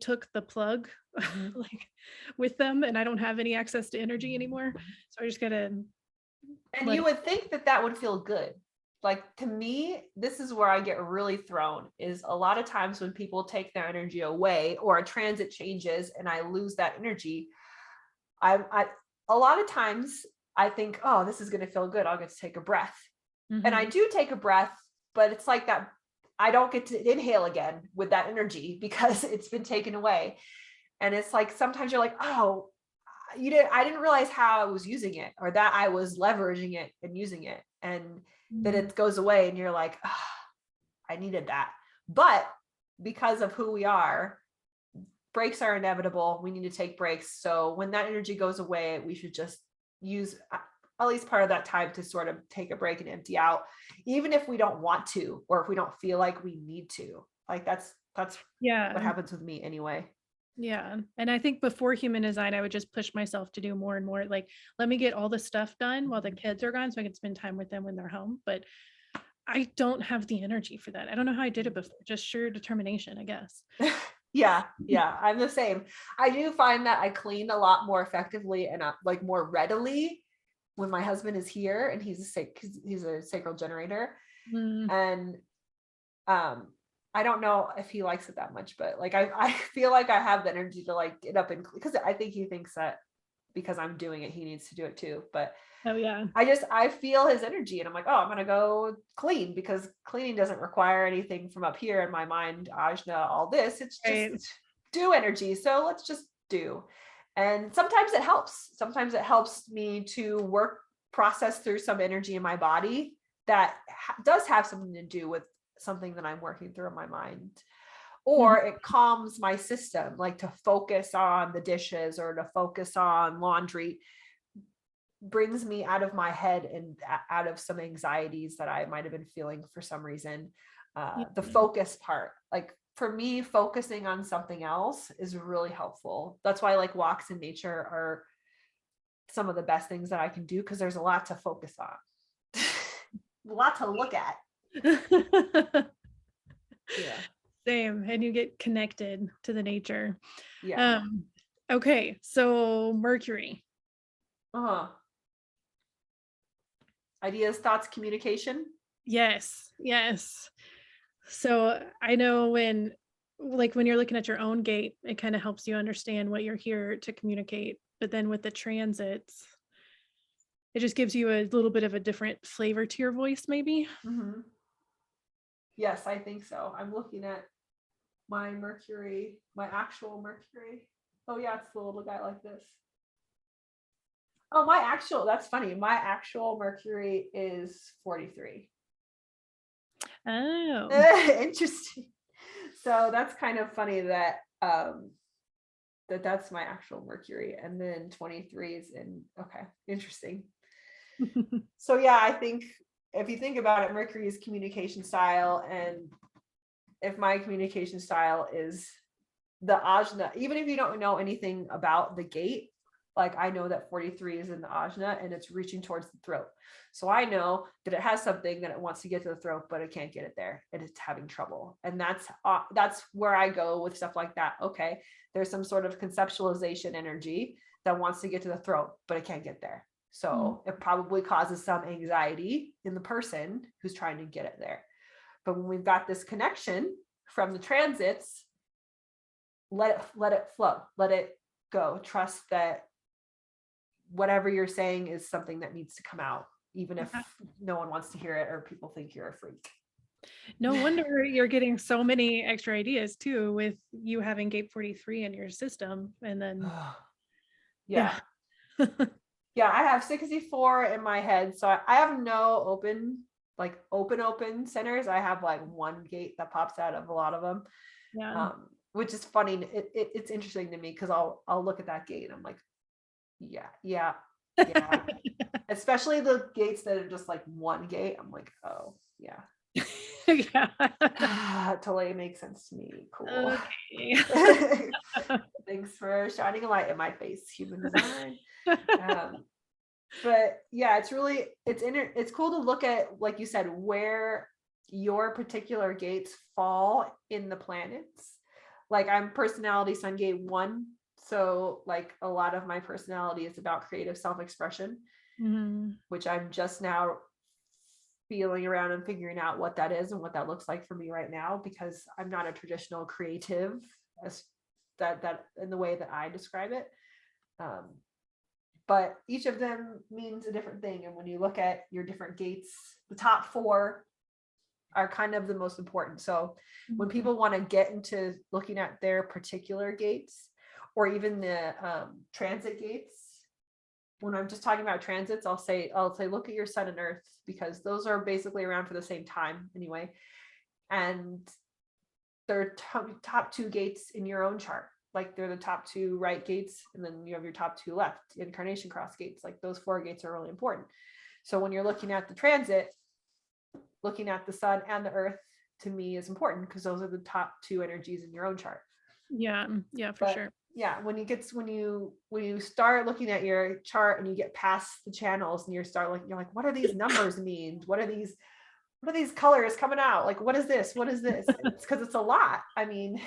took the plug like with them, and I don't have any access to energy anymore. So I just gotta. And you would think that would feel good. Like, to me, this is where I get really thrown, is a lot of times when people take their energy away or a transit changes and I lose that energy, I a lot of times I think, oh, this is going to feel good. I'll get to take a breath. And I do take a breath, but it's like that. I don't get to inhale again with that energy because it's been taken away. And it's like, sometimes you're like, oh, I didn't realize how I was using it, or that I was leveraging it and using it. And then it goes away and you're like, oh, I needed that. But because of who we are, breaks are inevitable. We need to take breaks. So when that energy goes away, we should just use at least part of that time to sort of take a break and empty out, even if we don't want to, or if we don't feel like we need to. Like that's what happens with me anyway. Yeah. And I think before human design, I would just push myself to do more and more. Like, let me get all the stuff done while the kids are gone so I can spend time with them when they're home. But I don't have the energy for that. I don't know how I did it before. Just sheer determination, I guess. Yeah. I'm the same. I do find that I clean a lot more effectively and like more readily when my husband is here, and he's a sacral generator. And I don't know if he likes it that much, but like I feel like I have the energy to like get up and because I think he thinks that because I'm doing it, he needs to do it too. But Oh yeah. I feel his energy and I'm like, oh, I'm gonna go clean because cleaning doesn't require anything from up here in my mind, ajna, all this. It's just Right. do energy. So let's just do. And sometimes it helps. Sometimes it helps me to process through some energy in my body that does have something to do with something that I'm working through in my mind. Mhm. Or it calms my system, like to focus on the dishes or to focus on laundry brings me out of my head and out of some anxieties that I might have been feeling for some reason. Yeah. The focus part, like for me, focusing on something else is really helpful. That's why like walks in nature are some of the best things that I can do because there's a lot to focus on, a lot to look at. Yeah. Same. And you get connected to the nature. Yeah. Um, okay, so Mercury. Uh-huh. Ideas, thoughts, communication. Yes, yes. So I know when you're looking at your own gate, it kind of helps you understand what you're here to communicate. But then with the transits, it just gives you a little bit of a different flavor to your voice, maybe. Mm-hmm. Yes, I think so. I'm looking at my Mercury, my actual Mercury. Oh yeah, it's the little guy like this. Oh, that's funny. My actual Mercury is 43. Oh, Interesting. So that's kind of funny that that's my actual Mercury. And then 23 is in, okay, interesting. So yeah, I think if you think about it, Mercury is communication style. And if my communication style is the ajna, even if you don't know anything about the gate, like I know that 43 is in the ajna and it's reaching towards the throat. So I know that it has something that it wants to get to the throat, but it can't get it there and it's having trouble. And that's where I go with stuff like that. Okay, there's some sort of conceptualization energy that wants to get to the throat, but it can't get there. Mm. So it probably causes some anxiety in the person who's trying to get it there. But when we've got this connection from the transits, let it flow, let it go. Trust that whatever you're saying is something that needs to come out, even if Yeah. no one wants to hear it or people think you're a freak. No wonder you're getting so many extra ideas too, with you having gate 43 in your system. And then, yeah. Yeah. Yeah, I have 64 in my head. So I have no open centers. I have like one gate that pops out of a lot of them. Yeah. Which is funny. It's interesting to me because I'll look at that gate and I'm like, yeah. Especially the gates that are just like one gate. I'm like, oh yeah. Yeah. Totally makes sense to me. Cool. Okay. Thanks for shining a light in my face, human design. But yeah, it's cool to look at, like you said, where your particular gates fall in the planets. Like I'm personality sun gate 1. So like a lot of my personality is about creative self-expression, which I'm just now feeling around and figuring out what that is and what that looks like for me right now, because I'm not a traditional creative as that in the way that I describe it. But each of them means a different thing. And when you look at your different gates, the top 4 are kind of the most important. So when people want to get into looking at their particular gates or even the transit gates, when I'm just talking about transits, I'll say, look at your sun and earth, because those are basically around for the same time anyway. And they're top 2 gates in your own chart. Like they're the top 2 right gates, and then you have your top 2 left incarnation cross gates. Like those 4 gates are really important. So when you're looking at the transit, looking at the sun and the earth to me is important because those are the top 2 energies in your own chart. Yeah, for sure. Yeah, when you start looking at your chart and you get past the channels and you're like, what are these numbers mean? What are these colors coming out? Like, what is this? It's because it's a lot. I mean,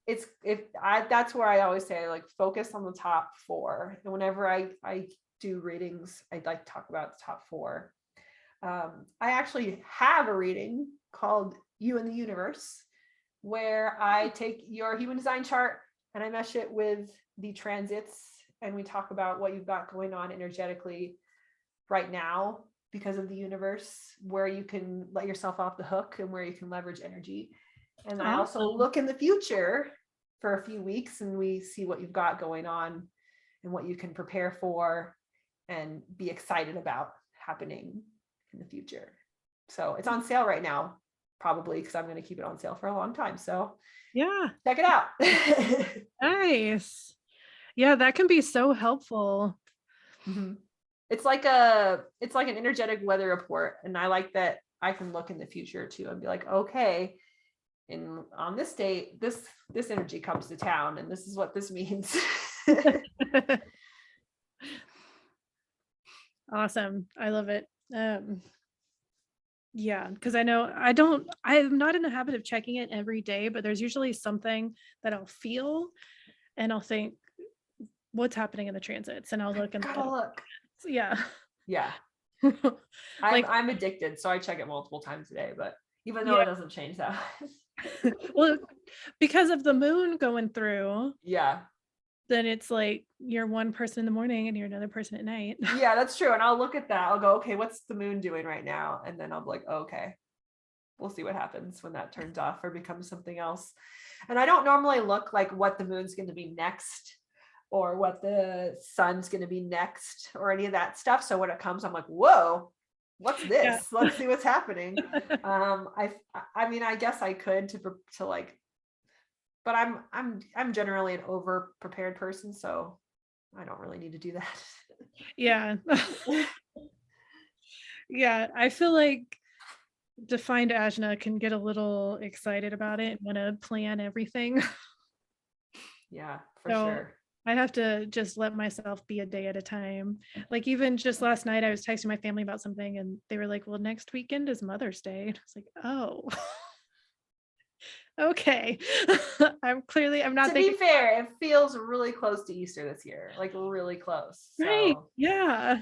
that's where I always say, like, focus on the top 4. And whenever I do readings, I'd like to talk about the top 4. I actually have a reading called You and the Universe, where I take your human design chart and I mesh it with the transits, and we talk about what you've got going on energetically right now because of the universe, where you can let yourself off the hook and where you can leverage energy. And I also Awesome. look in the future for a few weeks, and we see what you've got going on and what you can prepare for and be excited about happening in the future. So it's on sale right now, probably because I'm going to keep it on sale for a long time. So Yeah. check it out. Nice. Yeah, that can be so helpful. Mhm. It's like an energetic weather report, and I like that I can look in the future too and be like, okay, on this date, this energy comes to town, and this is what this means. Awesome. I love it. Yeah, because I'm not in the habit of checking it every day, but there's usually something that I'll feel and I'll think, what's happening in the transits? And I'll look and look Gotta at it. look. Yeah. Yeah, Like, I'm addicted, so I check it multiple times a day. But even though yeah. it doesn't change that, Well, because of the moon going through, yeah, then it's like you're one person in the morning and you're another person at night. yeah, that's true. And I'll look at that. I'll go, okay, what's the moon doing right now? And then I'll be like, okay, we'll see what happens when that turns off or becomes something else. And I don't normally look like what the moon's going to be next or what the sun's going to be next or any of that stuff. So when it comes, I'm like, whoa, what's this? Yeah. Let's see what's happening. I mean, I guess I could to like, but I'm generally an over prepared person, so I don't really need to do that. Yeah. Yeah. I feel like defined Ajna can get a little excited about it and want to plan everything. Yeah, for So sure. I have to just let myself be a day at a time. Like even just last night, I was texting my family about something and they were like, well, next weekend is Mother's Day. And I was like, oh, okay. I'm not To be thinking, fair, it feels really close to Easter this year, like really close. right. So Yeah.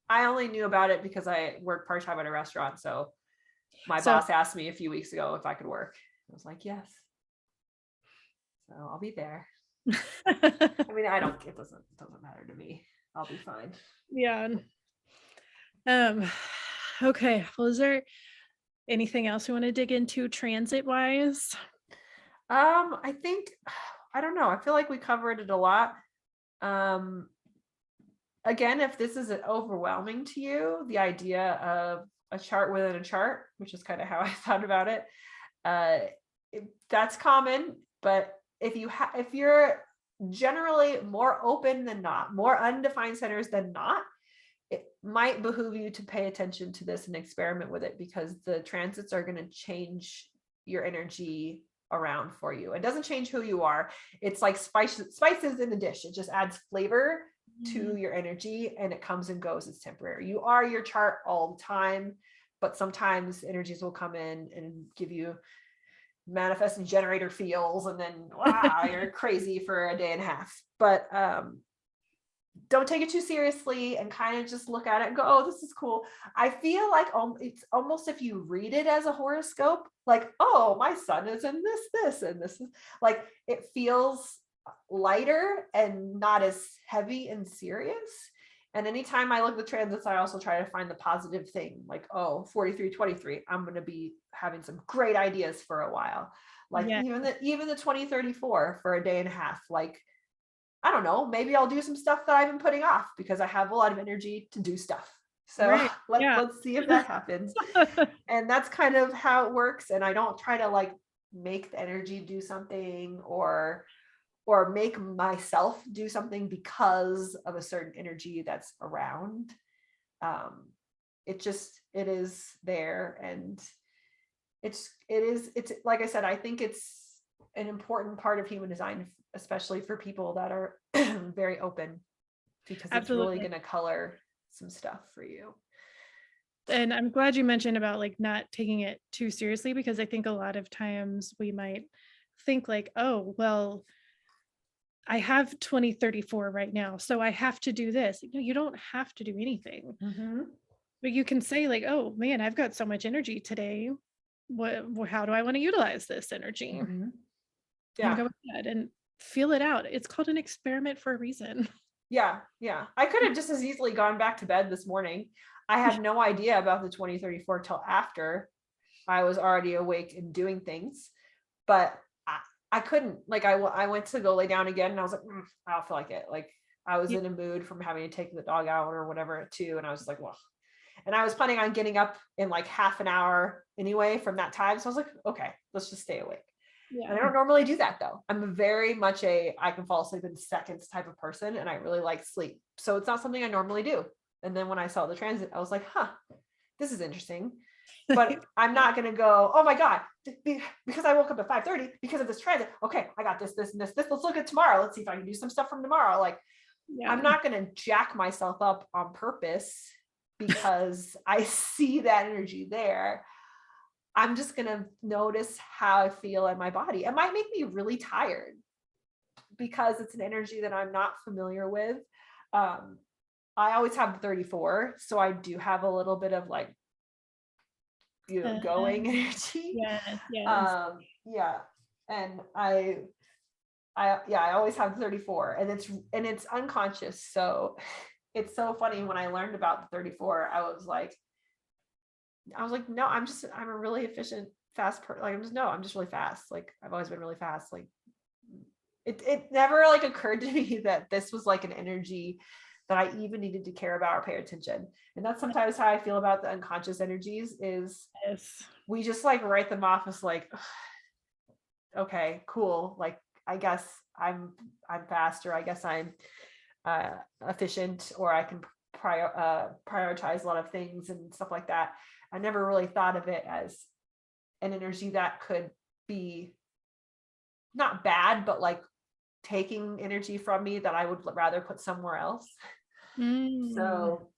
I only knew about it because I work part-time at a restaurant. So my So boss asked me a few weeks ago if I could work. I was like, yes. So I'll be there. I mean, it doesn't matter to me. I'll be fine. yeah. Um, okay. Well, is there anything else you want to dig into transit wise? I think, I don't know. I feel like we covered it a lot. Um, again, if this isn't overwhelming to you, the idea of a chart within a chart, which is kind of how I thought about it, that's common. But if you're generally more open than not, more undefined centers than not, it might behoove you to pay attention to this and experiment with it, because the transits are going to change your energy around for you. It doesn't change who you are. It's like spices in the dish. It just adds flavor to your energy, and it comes and goes. It's temporary. You are your chart all the time, but sometimes energies will come in and give you manifesting generator feels, and then wow, you're crazy for a day and a half. But don't take it too seriously and kind of just look at it and go, oh, this is cool. I feel like it's almost, if you read it as a horoscope, like, oh, my sun is in this, and this is like, it feels lighter and not as heavy and serious. And anytime I look at the transits, I also try to find the positive thing, like, oh, 4323, I'm going to be having some great ideas for a while. Like Yeah. even the 2034 for a day and a half, like, I don't know, maybe I'll do some stuff that I've been putting off because I have a lot of energy to do stuff. So Right. Yeah. let's see if that happens. And that's kind of how it works. And I don't try to like make the energy do something or make myself do something because of a certain energy that's around. It is there, and it's like I said, I think it's an important part of human design, especially for people that are very open, because it's really Absolutely. going to color some stuff for you. And I'm glad you mentioned about like not taking it too seriously, because I think a lot of times we might think like, oh, well, I have 2034 right now, so I have to do this. No, you don't have to do anything. Mm-hmm. But you can say like, oh man, I've got so much energy today. how do I want to utilize this energy? Mhm. And Yeah. go ahead and feel it out. It's called an experiment for a reason. Yeah. Yeah. I could have just as easily gone back to bed this morning. I had no idea about the 2034 till after I was already awake and doing things, but I couldn't, like, I went to go lay down again and I was like, I don't feel like it. Like, I was Yeah. in a mood from having to take the dog out or whatever at 2. And I was like, well, and I was planning on getting up in like half an hour anyway from that time. So I was like, okay, let's just stay awake. And I Yeah. don't normally do that though. I'm very much I can fall asleep in seconds type of person, and I really like sleep. So it's not something I normally do. And then when I saw the transit, I was like, huh, this is interesting. But I'm not going to go, oh my God, because I woke up at 5:30 because of this transit. Okay, I got this, and this. Let's look at tomorrow. Let's see if I can do some stuff from tomorrow. Like, Yeah. I'm not going to jack myself up on purpose because I see that energy there. I'm just going to notice how I feel in my body. It might make me really tired because it's an energy that I'm not familiar with. Um, I always have 34. So I do have a little bit of like, going energy. Yes, yes. Yeah. And I always have 34, and it's unconscious. So it's so funny when I learned about the 34, I was like, no, I'm a really efficient, fast person. Like, I'm just really fast. Like, I've always been really fast. Like, it never like occurred to me that this was like an energy that I even needed to care about or pay attention. And that's sometimes how I feel about the unconscious energies is Yes. we just like write them off as like, okay, cool. Like, I guess I'm fast, or I guess I'm efficient, or I can prioritize a lot of things and stuff like that. I never really thought of it as an energy that could be not bad, but like taking energy from me that I would rather put somewhere else. Mm. So,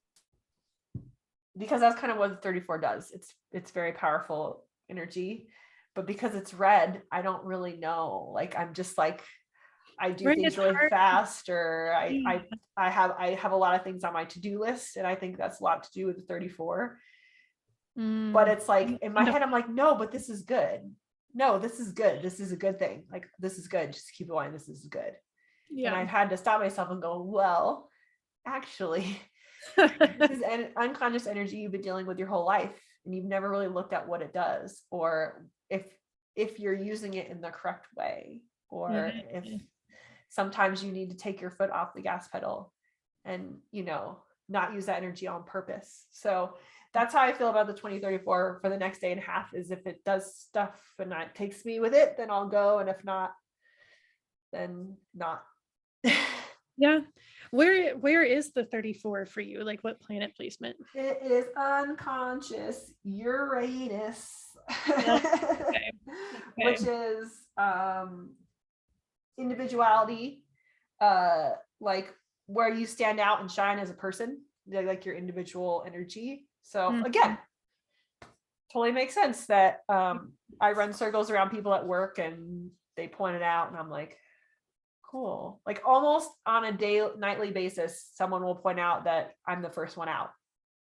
because that's kind of what the 34 does. It's very powerful energy, but because it's red, I don't really know. Like, I'm just like, I do Right, things it's really hard. fast, or Yeah. I have a lot of things on my to-do list, and I think that's a lot to do with the 34. But Mm. it's like in my And head, I'm like, no, but this is good. No, this is good. This is a good thing. Like, this is good. Just keep going. This is good. And yeah. I've had to stop myself and go, well, actually, this is an unconscious energy you've been dealing with your whole life, and you've never really looked at what it does, or if you're using it in the correct way, or if Mhm. sometimes you need to take your foot off the gas pedal and not use that energy on purpose. So that's how I feel about the 2034 for the next day and a half. Is if it does stuff and it takes me with it, then I'll go, and if not, then not. Yeah. Where is the 34 for you? Like, what planet placement? It is unconscious Uranus, Oh, okay. Okay. which is individuality, like where you stand out and shine as a person, like your individual energy. So Mhm. again, totally makes sense that I run circles around people at work and they point it out, and I'm like, cool. Like, almost on a nightly basis, someone will point out that I'm the first one out,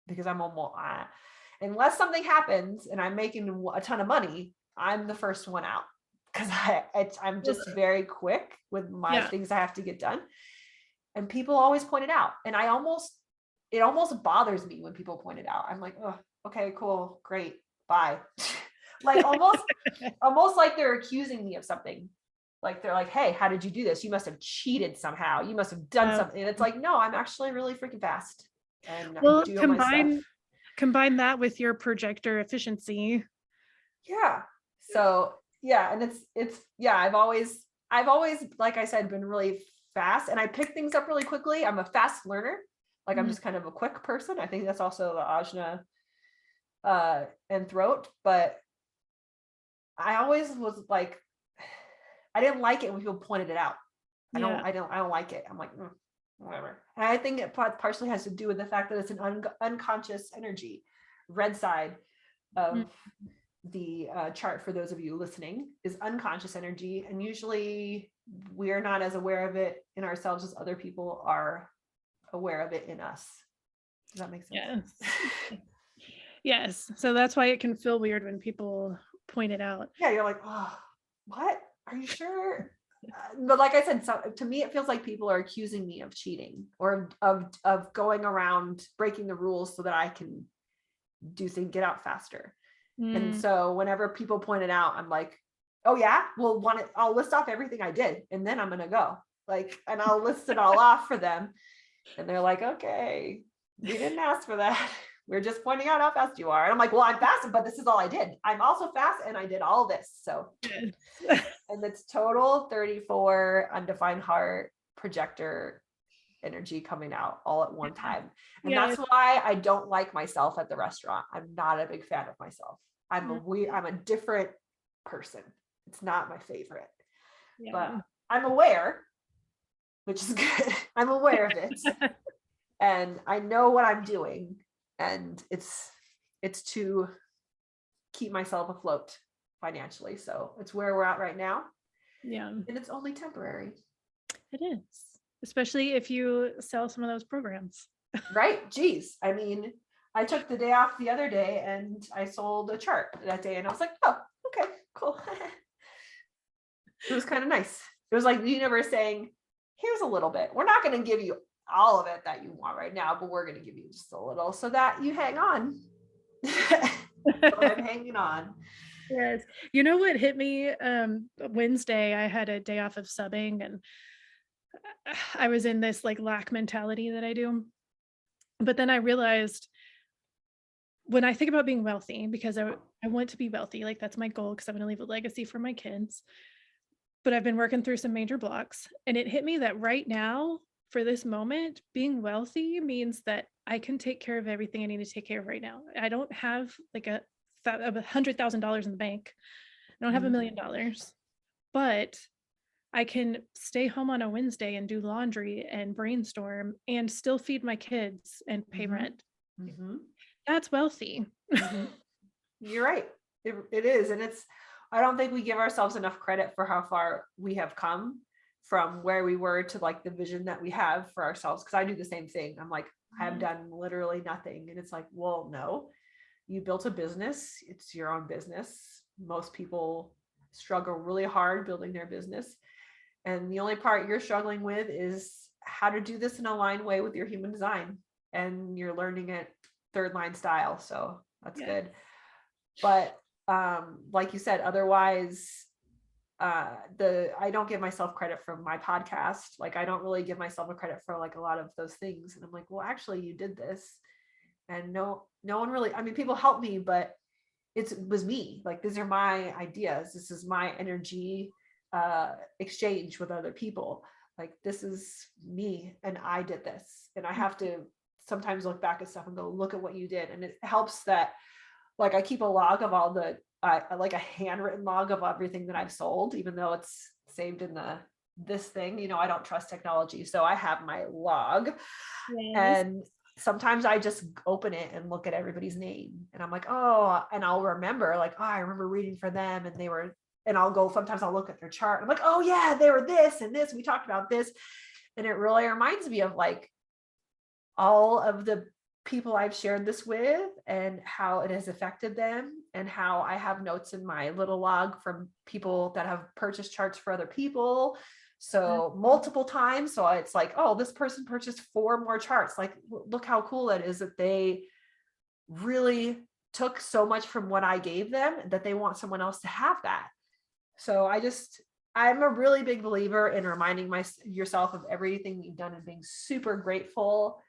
because I'm almost unless something happens and I'm making a ton of money, I'm the first one out, because I'm just very quick with my Yeah. things I have to get done, and people always point it out, and it almost bothers me when people point it out. I'm like, oh, okay, cool, great, bye. Like, almost like they're accusing me of something. Like, they're like, hey, how did you do this? You must have cheated somehow. You must have done Um, something. And it's like, no, I'm actually really freaking fast, and I well, do all my stuff. combine that with your projector efficiency. Yeah. So yeah, and it's yeah, I've always, like I said, been really fast, and I pick things up really quickly. I'm a fast learner. Like, I'm Mm. just kind of a quick person. I think that's also the ajna and throat, but I always was like, I didn't like it when people pointed it out. Yeah. I don't like it. I'm like, whatever. And I think it partially has to do with the fact that it's an unconscious energy. Red side Mm. of the chart, for those of you listening, is unconscious energy, and usually we're not as aware of it in ourselves as other people are aware of it in us. Does that make sense? Yes. Yes. So that's why it can feel weird when people pointed out. Yeah, you're like, oh, what? Are you sure? But like I said, so to me, it feels like people are accusing me of cheating or of going around breaking the rules so that I can do things, get out faster. And so whenever people point it out, I'm like, oh yeah, well, I'll list off everything I did, and then I'm gonna go. Like, and I'll list it all off for them. And they're like, okay, we didn't ask for that. We're just pointing out how fast you are. And I'm like, well, I'm fast, but this is all I did. I'm also fast and I did all this. So, and it's total 34 undefined heart projector energy coming out all at one time. And that's why I don't like myself at the restaurant. I'm not a big fan of myself. I'm a different person. It's not my favorite, but I'm aware, which is good. I'm aware of it. And I know what I'm doing. And it's to keep myself afloat financially. So it's where we're at right now. Yeah. And it's only temporary. It is. Especially if you sell some of those programs. Right. Geez. I mean, I took the day off the other day and I sold a chart that day and I was like, oh, okay, cool. It was kind of nice. It was like the universe saying, here's a little bit. We're not going to give you all of it that you want right now, but we're going to give you just a little so that you hang on. So I'm hanging on. Yes. You know what hit me Wednesday? I had a day off of subbing and I was in this like lack mentality that I do. But then I realized when I think about being wealthy, because I want to be wealthy, like that's my goal because I want to leave a legacy for my kids. But I've been working through some major blocks and it hit me that right now, for this moment, being wealthy means that I can take care of everything I need to take care of right now. I don't have like $100,000 in the bank. I don't have $1 million, but I can stay home on a Wednesday and do laundry and brainstorm and still feed my kids and pay rent. That's wealthy. You're right. It is. And I don't think we give ourselves enough credit for how far we have come from where we were to like the vision that we have for ourselves. Cause I do the same thing. I'm like, I've done literally nothing. And it's like, well, no, you built a business. It's your own business. Most people struggle really hard building their business. And the only part you're struggling with is how to do this in a aligned way with your human design. And you're learning it third line style. So that's good. But like you said, otherwise, I don't give myself credit for my podcast. Like I don't really give myself a credit for like a lot of those things. And I'm like, well, actually you did this. And no one really, I mean, people help me, but it was me. Like, these are my ideas. This is my energy exchange with other people. Like, this is me and I did this. And I have to sometimes look back at stuff and go, look at what you did. And it helps that, like, I keep a log of all the, like a handwritten log of everything that I've sold, even though it's saved in this thing, you know, I don't trust technology. So I have my log and sometimes I just open it and look at everybody's name and I'm like, oh, and I'll remember like, oh, I remember reading for them and they were, and I'll go, sometimes I'll look at their chart. I'm like, oh yeah, they were this and this, we talked about this. And it really reminds me of like all of the people I've shared this with and how it has affected them and how I have notes in my little log from people that have purchased charts for other people. So multiple times. So it's like, oh, this person purchased 4 more charts. Like, look how cool that is that they really took so much from what I gave them that they want someone else to have that. So I'm a really big believer in reminding yourself of everything you've done and being super grateful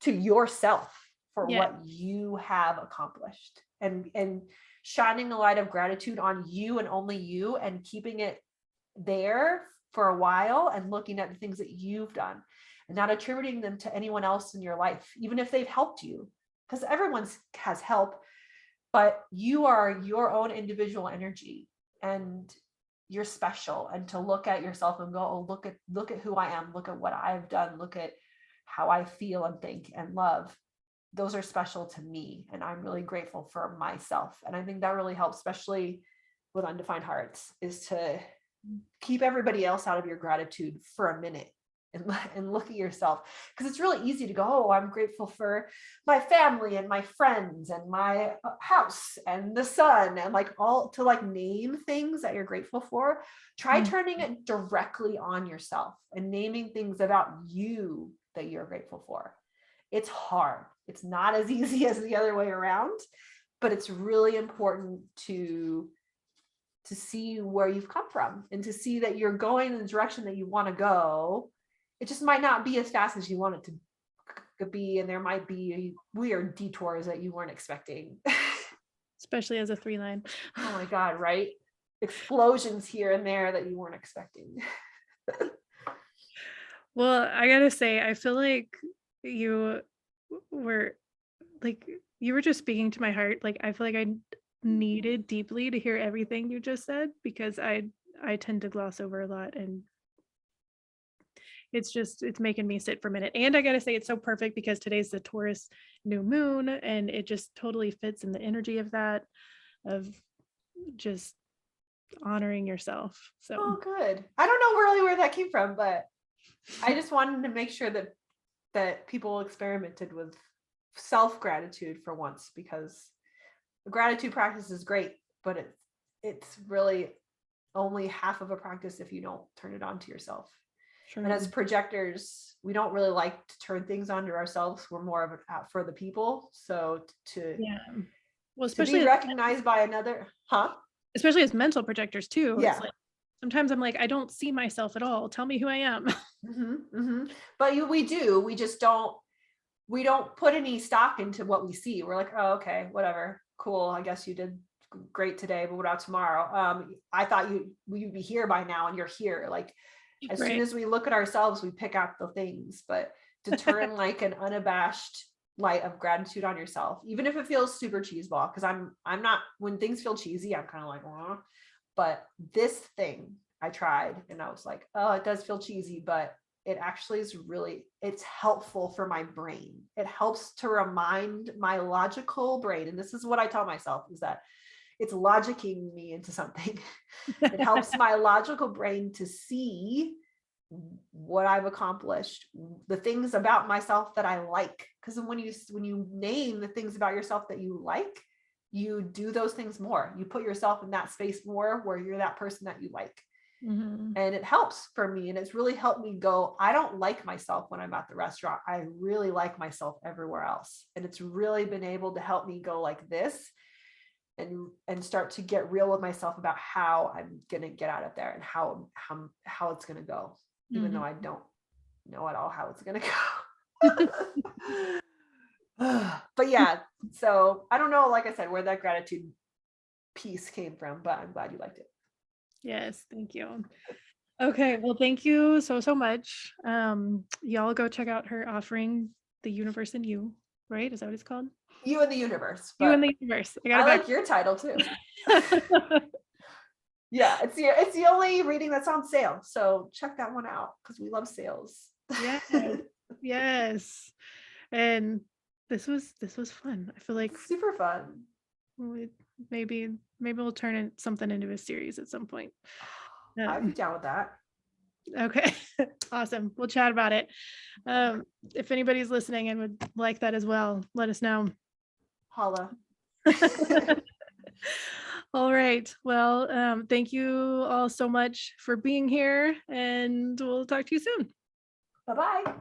to yourself for what you have accomplished and shining the light of gratitude on you and only you and keeping it there for a while and looking at the things that you've done and not attributing them to anyone else in your life, even if they've helped you, because everyone has help, but you are your own individual energy and you're special. And to look at yourself and go, oh, look at who I am, look at what I've done, look at how I feel and think and love. Those are special to me. And I'm really grateful for myself. And I think that really helps, especially with undefined hearts, is to keep everybody else out of your gratitude for a minute and look at yourself, because it's really easy to go, oh, I'm grateful for my family and my friends and my house and the sun, and like all to like name things that you're grateful for. Try turning it directly on yourself and naming things about you that you're grateful for. It's hard. It's not as easy as the other way around, but it's really important to see where you've come from and to see that you're going in the direction that you want to go. It just might not be as fast as you want it to be, and there might be weird detours that you weren't expecting. Especially as a 3-line. Oh my God, right? Explosions here and there that you weren't expecting. Well, I gotta say, I feel like you were just speaking to my heart. Like, I feel like I needed deeply to hear everything you just said, because I tend to gloss over a lot, and it's making me sit for a minute. And I gotta say, it's so perfect because today's the Taurus new moon, and it just totally fits in the energy of that, of just honoring yourself. So Oh, good. I don't know really where that came from, but I just wanted to make sure that people experimented with self-gratitude for once, because the gratitude practice is great, but it's really only half of a practice if you don't turn it on to yourself. sure. And as projectors, we don't really like to turn things onto ourselves. We're more of an for the people. So Yeah. Well, to be recognized by another, especially as mental projectors too. Yeah. It's like sometimes I'm like, I don't see myself at all. Tell me who I am. But we do. We just don't. We don't put any stock into what we see. We're like, oh, okay, whatever, cool. I guess you did great today, but what about tomorrow? I thought you'd be here by now, and you're here. Like, as Right. soon as we look at ourselves, we pick out the things. But to turn like an unabashed light of gratitude on yourself, even if it feels super cheeseball, because I'm not, when things feel cheesy, I'm kind of like, oh. But this thing I tried, and I was like, oh, it does feel cheesy, but it actually is really, it's helpful for my brain. It helps to remind my logical brain, and this is what I tell myself, is that it's logicking me into something. It helps my logical brain to see what I've accomplished, the things about myself that I like. Because when you name the things about yourself that you like, you do those things more. You put yourself in that space more where you're that person that you like. And it helps for me. And it's really helped me go, I don't like myself when I'm at the restaurant. I really like myself everywhere else. And it's really been able to help me go like this and start to get real with myself about how I'm going to get out of there and how it's going to go, even though I don't know at all how it's going to go. But yeah, so I don't know, like I said, where that gratitude piece came from, but I'm glad you liked it. Yes, thank you. Okay, well, thank you so much. Y'all go check out her offering, The Universe in You, right? Is that what it's called? You and the Universe. You and the Universe. I like your title too. Yeah, it's the only reading that's on sale, so check that one out, because we love sales. Yes. And this was fun. I feel like super fun. Maybe we'll turn something into a series at some point. I'd be down with that. Okay. Awesome. We'll chat about it. If anybody's listening and would like that as well, let us know. Holla. All right. Well, thank you all so much for being here, and we'll talk to you soon. Bye-bye.